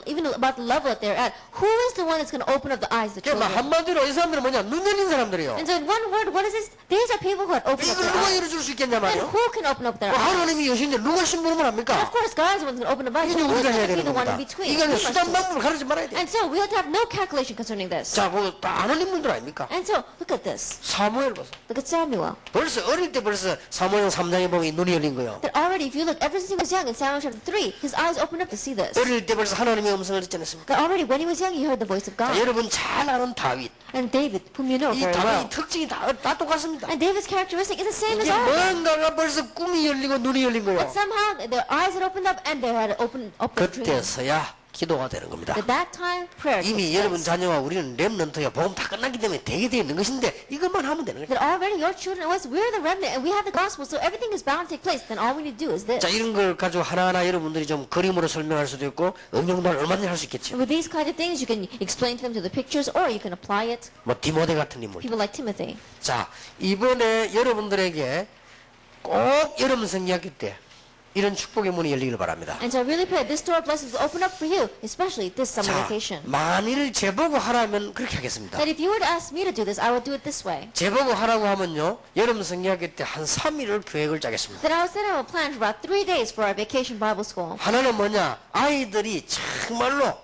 even about the level that they're at. Who is the one that's going to open up the eyes of the 그러니까 children? 한마디로 이 사람들은 뭐냐? 눈 열린 사람들이요. And so in one word, what is this? These are people who had opened up 이걸 their 누가 eyes. 열어줄 수 있겠냐 And 말이요. who can open up their eyes? 하나님이 여신데 누가 신부름을 And 합니까? of course, God is the one who's going to open the eyes. 이게 Who's 우리가 해야 going to be 되는 the one in 겁니다. between? 이거는 We must 수단 do it. 방법을 가르치지 말아야 돼. And so we have to have no calculation concerning this. 자, 그거 다 아는 인물들 아닙니까? And so look at this. 사무엘 보세요. Look at Samuel. 벌써 어릴 때 벌써 사무엘 3장에 보면 이 눈이 열린 거예요. That already, if you look, ever since he was young in Samuel chapter 3, his eyes opened up to see this. 어릴 때 벌써 하나님의 음성을 듣지 않았습니까? That already, when he was young, he heard the voice of 자, God. 여러분 잘 아는 다윗. And David, whom you know 이 very well. 다윗 특징이 다 똑같습니다. And David's characteristic is the same as 이게 all of them. 뭔가가 벌써 꿈이 열리고 눈이 열린 거예요. But somehow their eyes had opened up and they had opened up their dreams. 그때서야 기도가 되는 겁니다. At that time, prayer takes 이미 여러분 place. 자녀와 우리는 렘넌트야 복음 다 끝났기 때문에 되게 되어 있는 것인데 이것만 하면 되는 거예요. That already your children, we're the remnant and we have the gospel, so everything is bound to take place. Then all we need to do is this. 자, 이런 걸 가지고 하나하나 여러분들이 좀 그림으로 설명할 수도 있고 응용도 얼마든지 할 수 있겠죠. With these kind of things, you can explain to them to the pictures or you can apply it. 뭐 디모데 같은 인물. People like Timothy. 자, 이번에 여러분들에게 꼭 여러분 성경학교 때 이런 축복의 문이 열리길 바랍니다. And so I really pray that this door of blessings will open up for you, especially this summer 자, vacation. 만일 제보고 하라면 그렇게 하겠습니다. That if you were to ask me to do this, I would do it this way. 제보고 하라고 하면요, 여러분 성경학교 때 한 3일을 계획을 짜겠습니다. That I would set up a plan for about 3 days for our vacation Bible school. 하나는 뭐냐, 아이들이 정말로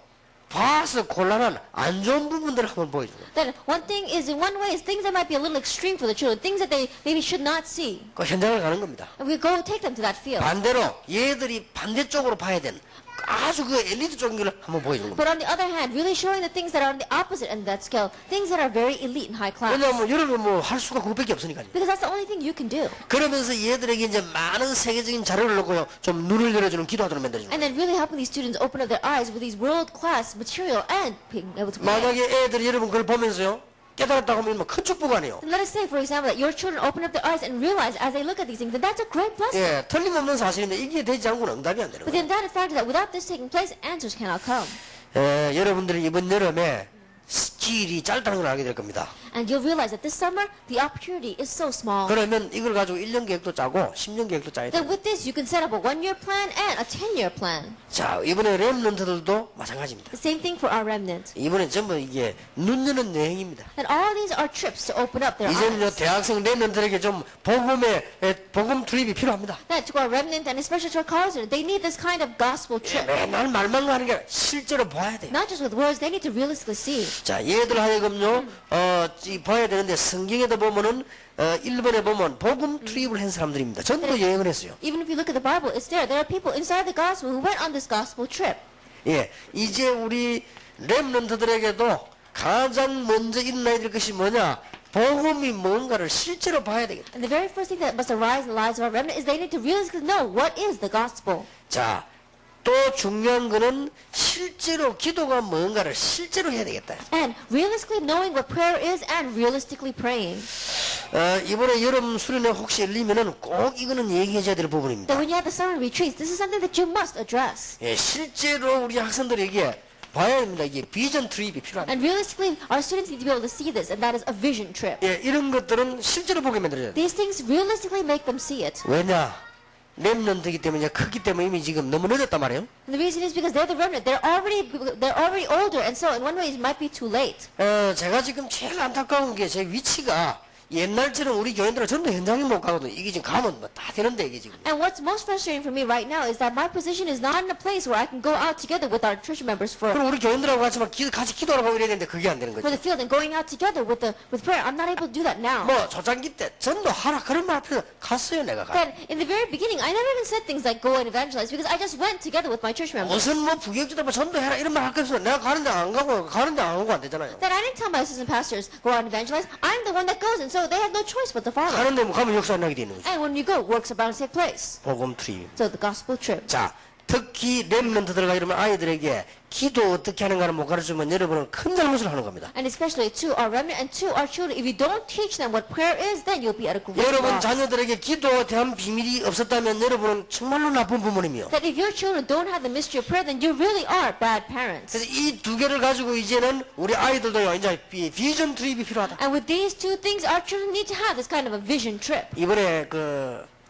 봐서 곤란한 안 좋은 부분들을 한번 보여주고, That one thing is, in one way, is things that might be a little extreme for the children, things that they maybe should not see. 그 현장을 가는 겁니다. And we go take them to that field. 반대로 얘들이 반대쪽으로 봐야 되는 아주 그 엘리트 쪽인 걸 한번 보여주는 겁니다. But on the other hand, really showing the things that are on the opposite end of that scale, things that are very elite and high class. 왜냐하면 여러분 뭐 할 수가 그것밖에 없으니까요. Because that's the only thing you can do. 그러면서 얘들에게 이제 많은 세계적인 자료를 넣고요, 좀 눈을 열어주는 기도하도록 만들어주는 And 거예요. then really helping these students open up their eyes with these world-class material and being able to pray. 만약에 애들이 여러분 그걸 보면서요, 깨달았다고 하면 큰 축복 아니에요. Let us say, for example, that your children open up their eyes and realize as they look at these things that that's a great blessing. 예, 틀림없는 사실인데 이게 되지 않고는 응답이 안 되는 But 거예요. then that fact is that without this taking place, answers cannot come. 여러분들이 이번 여름에 길이 짧다는 걸 알게 될 겁니다. And you'll realize that this summer, the opportunity is so small. 그러면 이걸 가지고 1년 계획도 짜고 10년 계획도 짜야 돼요. Then with this, you can set up a 1-year plan and a 10-year plan. 자, 이번에 렘넌트들도 마찬가지입니다. The same thing for our remnant. 이번에 전부 이게 눈 여는 여행입니다. And all these are trips to open up their 이제는요, eyes. 대학생 렘넌트들에게 좀 복음 투입이 필요합니다. That to our remnant and especially to our college students, they need this kind of gospel trip. 맨날 말만 하는 게 아니라 실제로 봐야 돼요. Not just with words, they need to realistically see. 자, 얘들 하여금요, 봐야 되는데 성경에도 보면은 1번에 보면 복음 투입을 한 사람들입니다. 전부 여행을 했어요. Even if you look at the Bible, it's there. There are people inside the gospel who went on this gospel trip. 예, 이제 우리 렘넌트들에게도 가장 먼저 일어나야 될 것이 뭐냐? 복음이 뭔가를 실제로 봐야 되겠다. And the very first thing that must arise in the lives of our remnant is they need to really know what is the gospel. 자, 또 중요한 거는 실제로 기도가 뭔가를 실제로 해야 되겠다. And realistically knowing what prayer is and realistically praying. 이번에 여름 수련회 혹시 열리면은 꼭 이거는 얘기해줘야 될 부분입니다. That when you have the summer retreats, this is something that you must address. 예, 실제로 우리 학생들에게 봐야 됩니다. 이게 비전 트립이 필요합니다. And realistically, our students need to be able to see this, and that is a vision trip. 예, 이런 것들은 실제로 보게 만들어야 돼. These things realistically make them see it. 왜냐? 렘넌트이기 때문에 크기 때문에 이미 지금 너무 늦었단 말이에요. And the reason is because they're the remnant. They're already older, and so in one way it might be too late. 제가 지금 제일 안타까운 게 제 위치가 옛날처럼 우리 교인들은 전부 현장에 못 가거든요. 이게 지금 가면 뭐 다 되는데 이게 지금. And what's most frustrating for me right now is that my position is not in a place where I can go out together with our church members for 그럼 우리 교인들하고 같이 기도하고 이래야 되는데 그게 안 되는 거죠. the field and going out together with prayer. I'm not able to do that now. 뭐 초창기 때 전도하라 그런 말 앞에서 갔어요 내가. That in the very beginning, I never even said things like go and evangelize because I just went together with my church members. 무슨 뭐 부교육자들 뭐 전도해라 이런 말 할 거 없어. 내가 가는데 안 가고 안 되잖아요. That I didn't tell my assistant pastors go out and evangelize. I'm the one that goes, and so they have no choice but to follow. 가는데 뭐 가면 역사 나게 되는 거죠. And when you go, works are bound to take place. 복음 트립. So the gospel trip. 자, 특히 렘넌트들과 이러면 아이들에게 기도 어떻게 하는가를 못 가르치면 여러분은 큰 잘못을 하는 겁니다. And especially to our remnant and to our children, if you don't teach them what prayer is, then you'll be at a great 여러분 loss. 자녀들에게 기도에 대한 비밀이 없었다면 여러분은 정말로 나쁜 부모님이요. That if your children don't have the mystery of prayer, then you really are bad parents. 그래서 이 두 개를 가지고 이제는 우리 아이들도요 이제 비전 트립이 필요하다. And with these two things, our children need to have this kind of a vision trip. 이번에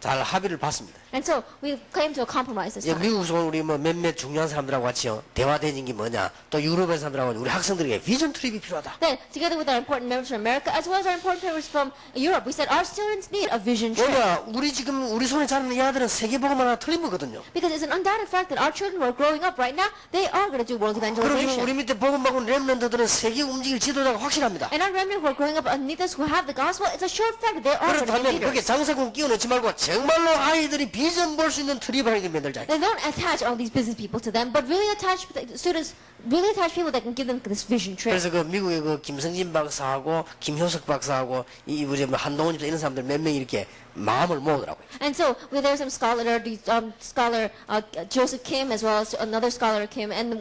잘 합의를 봤습니다. And so we came to a compromise this time. 미국에서 우리 뭐 몇몇 중요한 사람들하고 같이요 대화되는 게 뭐냐 또 유럽의 사람들하고 우리 학생들에게 비전 트립이 필요하다. Then, together with our important members from America, as well as our important members from Europe, we said our students need a vision trip. 왜냐 우리 지금 우리 손에 자라는 이 아들은 세계복음 하나 틀린 거거든요. Because it's an undoubted fact that our children who are growing up right now, they are going to do world 그리고 지금 우리 evangelization. 밑에 복음 받고 렘넌트들은 세계 움직일 지도자가 확실합니다. And our remnant who are growing up underneath us who have the gospel, it's a sure fact that they are going to be 그렇다면 그게 leaders. 장사꾼 끼워넣지 말고 정말로 아이들이 비전 볼 수 있는 트립을 하게 만들자. They don't attach all these business people to them, but really attach students, really attach people that can give them this vision trip. 그래서 미국의 김성진 박사하고 김효석 박사하고 우리 한동훈 집사 이런 사람들 몇 명이 이렇게 마음을 모으더라고요. And so there was some scholar, Joseph Kim, as well as another scholar Kim, and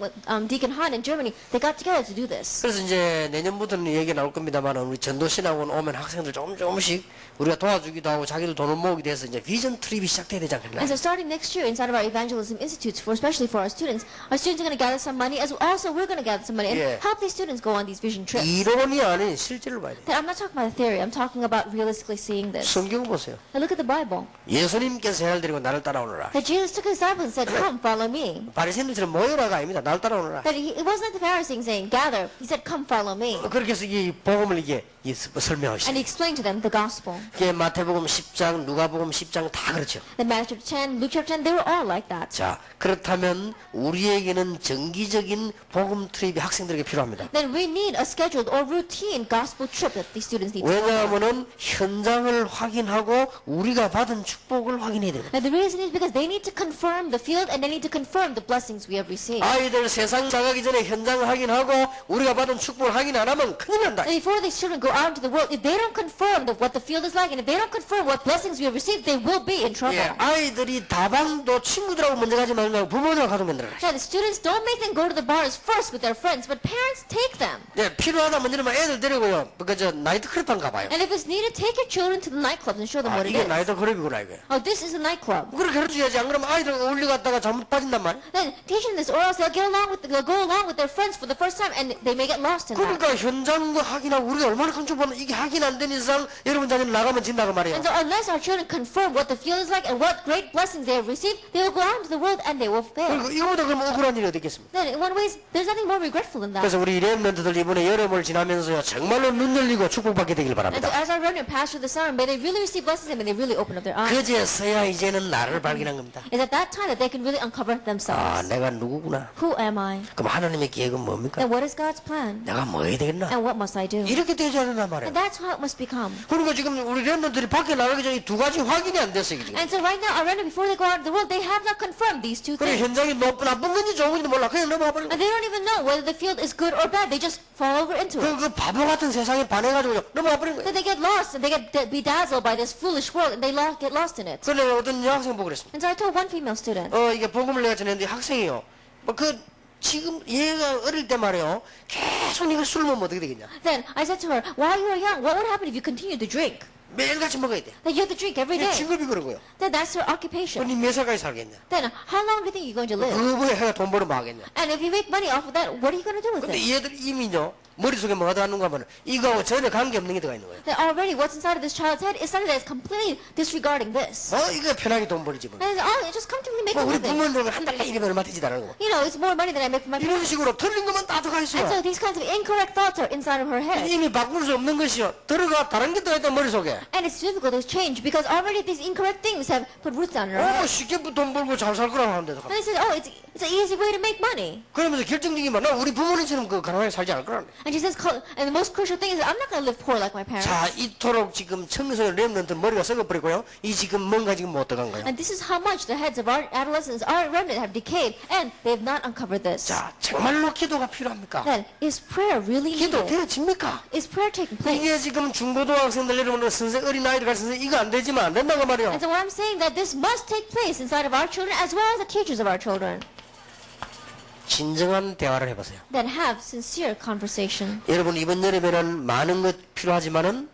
Deacon Han in Germany. They got together to do this. 그래서 이제 내년부터는 얘기 나올 겁니다만 우리 전도신학원 오면 학생들 조금씩 우리가 도와주기도 하고 자기들 돈을 모으기도 해서 이제 비전 트립이 시작돼야 되지 않겠나. And so starting next year, inside of our evangelism institutes, especially for our students are going to gather some money, as also we're going to gather some money and Yeah. help these students go on these vision trips. 이론이 아닌 실제를 봐야 돼. That I'm not talking about theory. I'm talking about realistically seeing this. 성경 보세요. Now look at the Bible. 예수님께서 해를 데리고 나를 따라오너라. That Jesus took his disciples and said, "Come, follow me." 바리새인들처럼 모여라가 아닙니다. 나를 따라오너라. That it wasn't the Pharisees saying, "Gather." He said, "Come, follow me." 그렇게 해서 이 복음을 설명하시죠. And he explained to them the gospel. 이게 마태복음 10장, 누가복음 10장 다 그렇죠. The Matthew chapter 10, Luke chapter 10, they were all like that. 자, 그렇다면 우리에게는 정기적인 복음 트립이 학생들에게 필요합니다. Then we need a scheduled or routine gospel trip that these students need to go on. 왜냐하면은 현장을 확인하고 우리가 받은 축복을 확인해야 됩니다. And the reason is because they need to confirm the field and they need to confirm the blessings we have received. 아이들 세상 나가기 전에 현장을 확인하고 우리가 받은 축복을 확인 안 하면 큰일 난다. And before these children go out into the world, if they don't confirm what the field is like, and if they don't confirm what blessings we have received, they will be in trouble. 예, 아이들이 다방도 친구들하고 먼저 가지 말고 부모님하고 가도 만들어라. Now, the students don't make them go to the bars first with their friends, but parents take them. 예, 필요하다면 이러면 애들 데리고요. 저 나이트 클럽 가봐요. And if it's needed, take your children to the nightclubs and show them what it 이게 is. 나이트 클럽이구나 이게. Oh, this is a nightclub. 그렇게 가르쳐야지. 안 그러면 아이들 어울리 갔다가 잘못 빠진단 말이야. Then teach them this, or else they'll go along with their friends for the first time, and they may get lost in that. 그러니까 현장도 확인하고 우리가 얼마나 큰 축복을 이게 확인 안 된 이상 여러분 자녀는 나가면 진다고 말이야. And so unless our children confirm confirm what the field is like and what great blessings they have received, they will go out into the world and they will fail. 그리고 이거보다 그럼 억울한 일이 어디 있겠습니까? Then in one way, there's nothing more regretful than that. 그래서 우리 렘넌트들 이번에 여름을 지나면서요 정말로 눈 열리고 축복받게 되길 And so 바랍니다. as our remnant pass through the summer, may they really receive blessings and may they really open up their eyes. 그제서야 이제는 나를 발견한 겁니다. It's at that time that they can really uncover 아, themselves. 내가 누구구나. Who am I? 그럼 하나님의 계획은 뭡니까? Then what is God's plan? 내가 뭐 해야 되겠나? And what must I do? 이렇게 되지 않나 말이야. And that's how it must become. 그리고 지금 우리 렘넌트들이 밖에 나가기 전에 두 가지 확인이 안 됐어요. 지금. And so right now, our remnant, before they go out in the world, they have not confirmed these two 그래 things. 현장이 나쁜 건지 좋은 건지 몰라. 그냥 넘어가 버린 And 거야. they don't even know whether the field is good or bad. They just fall over into it. 그 바보 같은 세상에 반해가지고 넘어가 버린 거야. Then they get lost and they get bedazzled by this foolish world and they get lost in it. 그래 내가 어떤 여학생 보고 그랬습니다. And so I told one female student, 이게 복음을 내가 전했는데 학생이요. 지금 얘가 어릴 때 말이에요. 계속 네가 술 먹으면 어떻게 되겠냐. then I said to her, while you are young, what would happen if you continue to drink? 매일같이 먹어야 돼. That you have to drink every day. 직업이 그런 거예요. Then that's her occupation. 그럼 몇 살까지 살겠냐. Then how long do you think you're going to live? 그거에 해가 돈 벌으면 하겠냐. And if you make money off of that, what are you going to do with 근데 it? 얘들 이미요. 머릿속에 뭐가 들어가는가 하면 이거하고 전혀 관계없는 게 들어가 있는 거예요. Then already what's inside of this child's head is something that is completely disregarding this. 이거 편하게 돈 벌이지 뭐. And it just comfortably make a 우리 living. 부모님들은 한 달에 이러면 얼마 되지 않은 거. You know, it's more money than I make from my 이런 parents. 식으로 틀린 것만 다 들어가 And so 있어요. these kinds of incorrect thoughts are inside of her head. 이미 바꿀 수 없는 것이요. 들어가 다른 게 들어가 있단 머릿속에. And it's difficult to change because already these incorrect things have put roots down in her head. 쉽게 돈 벌고 잘 살 거라고 하는데. And they said, oh, it's an easy way to make money. 그러면서 결정적인 말, 나 우리 부모님처럼 가난하게 살지 않을 거라네. And she says, and the most crucial thing is that I'm not going to live poor like my parents. 자, 이토록 지금 청소년 렘넌트 머리가 썩어버리고요. 이 지금 뭔가 지금 못 들어간 거예요. And this is how much the heads of our adolescents, our remnant, have decayed, and they have not uncovered this. 자, 정말로 기도가 필요합니까? Then, is prayer really 기도 needed? 되어집니까? Is prayer taking place? 이게 지금 중고등학생들 여러분들 선생 어린아이들 가르치는 이거 안 되지만 안 된다고 말이에요. And so what I'm saying that this must take place inside of our children as well as the teachers of our children. 진정한 대화를 해보세요. Then have sincere conversation. 여러분 이번 여름에는 많은 것 필요하지만은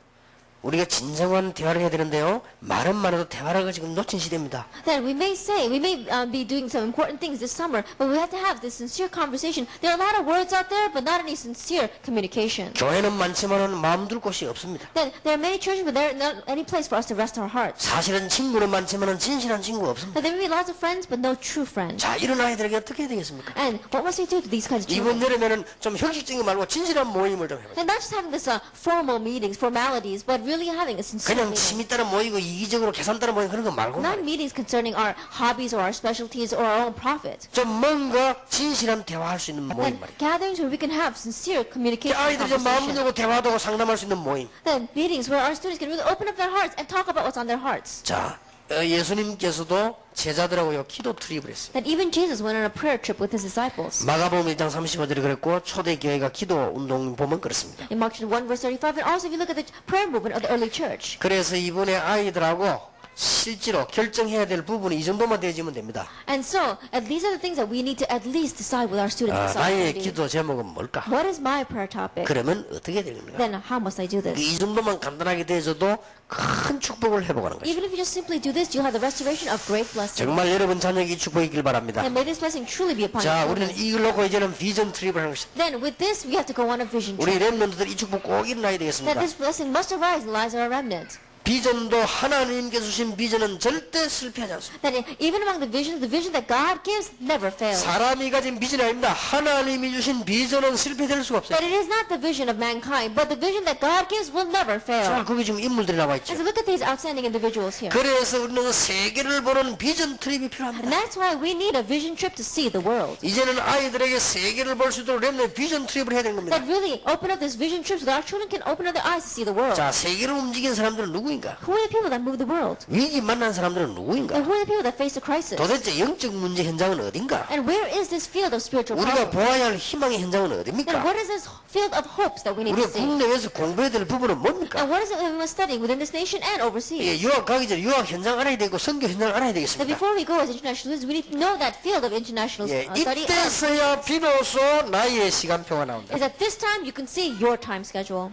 우리가 진정한 대화를 해야 되는데요. 말은 많아도 대화를 지금 놓친 시대입니다. Then we may say, we may be doing some important things this summer, but we have to have this sincere conversation. There are a lot of words out there, but not any sincere communication. 교회는 많지만은 마음 둘 곳이 없습니다. Then there are many churches, but there are not any place for us to rest our hearts. 사실은 친구는 많지만은 진실한 친구가 없습니다. Then there may be lots of friends, but no true friends. 자, 이런 아이들에게 어떻게 해야 되겠습니까? And what must we do to these kinds of 이번 children? 여름에는 좀 형식적인 거 말고 진실한 모임을 좀 해보세요. And not just having this formal meetings, formalities, but really having a sincere 그냥 meeting. 취미 따라 모이고 이기적으로 계산 따라 모이고 그런 거 말고 Not meetings concerning our hobbies or our specialties or our own profit. 좀 뭔가 진실한 대화할 수 있는 모임 Then 말이에요. gatherings where we can have sincere communication and 아이들이 좀 마음 conversation. 열고 대화도 하고 상담할 수 있는 모임. Then meetings where our students can really open up their hearts and talk about what's on their hearts. 자, 예수님께서도 제자들하고요 기도 트립을 했어요. That even Jesus went on a prayer trip with his disciples. 마가복음 1장 35절에 그랬고 초대교회가 기도 운동 보면 그렇습니다. In Mark 1 verse 35, and also if you look at the prayer movement of the early church. 그래서 이번에 아이들하고 실제로 결정해야 될 부분이 이 정도만 되어지면 됩니다. And so, these are the things that we need to at least decide with our students. 나의 기도 제목은 뭘까? What is my prayer topic? 그러면 어떻게 되는 겁니까? Then how must I do this? 이 정도만 간단하게 되어져도 큰 축복을 회복하는 거죠. Even if you just simply do this, you'll have the restoration of great blessing. 정말 여러분 자녀에게 축복이길 바랍니다. And may this blessing truly be upon 자, you. 우리는 이걸 놓고 이제는 비전 트립을 하는 것입니다. Then with this, we have to go on a vision 우리 trip. 렘넌트들 이 축복 꼭 일어나야 That 되겠습니다. this blessing must arise in the lives of our remnant. 비전도 하나님께서 주신 비전은 절대 실패하지 않습니다. That even among the vision that God gives never fails. 사람이 가진 비전이 아닙니다. 하나님이 주신 비전은 실패될 수가 없어요. That it is not the vision of mankind, but the vision that God gives will never 자, fail. 거기 지금 인물들이 나와 And 있죠. so look at these outstanding individuals here. 그래서 우리는 세계를 보는 비전 트립이 필요합니다. And that's why we need a vision trip to see the world. 이제는 아이들에게 세계를 볼 수 있도록 렘넌트 비전 트립을 해야 되는 겁니다. That really open up this vision trip so that our children can open up their eyes to see the world. 자, 세계를 움직이는 사람들은 누구인가? Who are the people that move the world? 위기 만난 사람들은 And 누구인가? who are the people that face the crisis? 도대체 영적 문제 현장은 어딘가? And where is this field of spiritual 우리가 problems? 보아야 할 희망의 현장은 Then 어딥니까? what is this field of hopes that we need to 우리가 see? 국내에서 공부해야 될 부분은 뭡니까? And what is it that we must study within this nation and overseas? 예, 유학 가기 전에 유학 현장 알아야 되고 선교 현장 알아야 That 되겠습니다. before we go as international students, we need to know that field of international 예, study. And 이때서야 비로소 나의 시간표가 나온다. is at this time you can see your time schedule.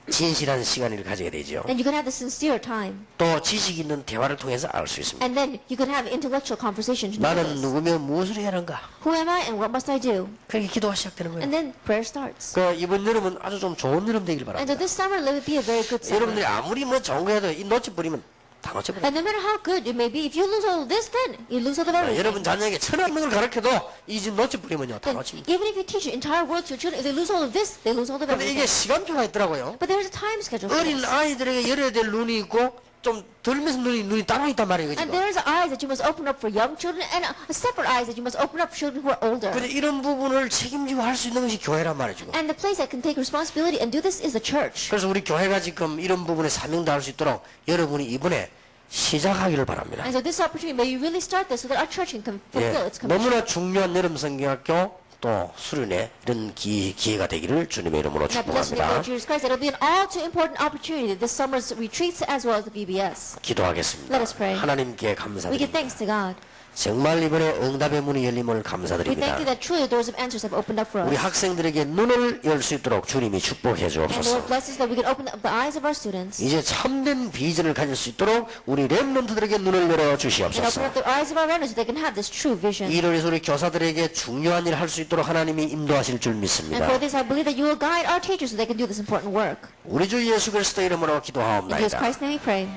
진실한 시간을 가져야 되죠. Then you can have the sincere time. 또 지식 있는 대화를 통해서 알 수 있습니다. And then you can have intellectual conversation to know 나는 this. 누구며 무엇을 해야 하는가? Who am I and what must I do? 그렇게 기도가 시작되는 거예요. And then prayer starts. 그 이번 여름은 아주 좀 좋은 여름 되길 And 바랍니다. so this summer, let it be a very good summer. 여러분들이 아무리 뭐 좋은 거 해도 이 노치 뿌리면 다 놓쳐버려요. And no matter how good it may be, if you lose all of this, then you lose all of everything. 여러분 자녀에게 천한 명을 가르쳐도 이 집 놓쳐버리면요 다 Then, 놓칩니다. even if you teach your entire world to your children, if they lose all of this, they lose all of 근데 이게 everything. 시간표가 있더라고요. But there is a time schedule for 어린 this. 아이들에게 열어야 될 눈이 있고 좀 덜면서 눈이 따로 있단 말이에요. And 지금. there is eyes that you must open up for young children, and a separate eyes that you must open up for children who are older. 근데 이런 부분을 책임지고 할 수 있는 것이 교회란 말이죠. And the place that can take responsibility and do this is the church. 그래서 우리 교회가 지금 이런 부분에 사명도 할 수 있도록 여러분이 이번에 시작하기를 바랍니다. And so this opportunity, may you really start this so that our church can fulfill 예, its commission. 너무나 중요한 여름 성경학교 또 수련회 이런 기회가 되기를 주님의 이름으로 And I bless you in the name 축복합니다. of Jesus Christ. It'll be an all too important opportunity this summer's retreats as well as the VBS. 기도하겠습니다. Let us pray. 하나님께 We give 감사드립니다. thanks to God. 정말 이번에 응답의 문이 열림을 We thank 감사드립니다. you that truly the doors of answers have opened up for 우리 us. 학생들에게 눈을 열 수 있도록 주님이 축복해 And Lord 주옵소서. bless us that we can open up the eyes of our students 이제 참된 비전을 가질 수 있도록 우리 렘넌트들에게 눈을 열어 and open 주시옵소서. up the eyes of our remnants so they can have this true vision. 이를 위해서 우리 교사들에게 중요한 일을 할 수 있도록 하나님이 인도하실 줄 And 믿습니다. for this, I believe that you will guide our teachers so they can do this important work. 우리 주 예수 그리스도 이름으로 In Jesus 기도하옵나이다. Christ's name we pray.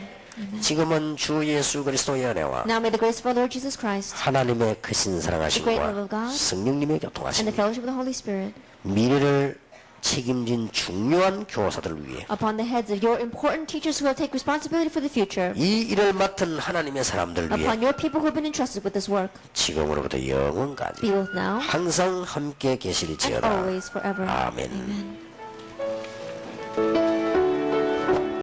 지금은 주 예수 그리스도의 은혜와 Now may the grace of our Lord Jesus Christ 하나님의 크신 The great love 사랑하심과 of God 성령님의 and the 교통하심, fellowship of the Holy Spirit 미래를 책임진 중요한 교사들을 위해 upon the heads of your important teachers who will take responsibility for the future, 이 일을 맡은 하나님의 사람들 위해 upon your people who have been entrusted with this work, 지금으로부터 영원까지 be both now 항상 함께 and 계실지어다. always forever. 아멘. Amen.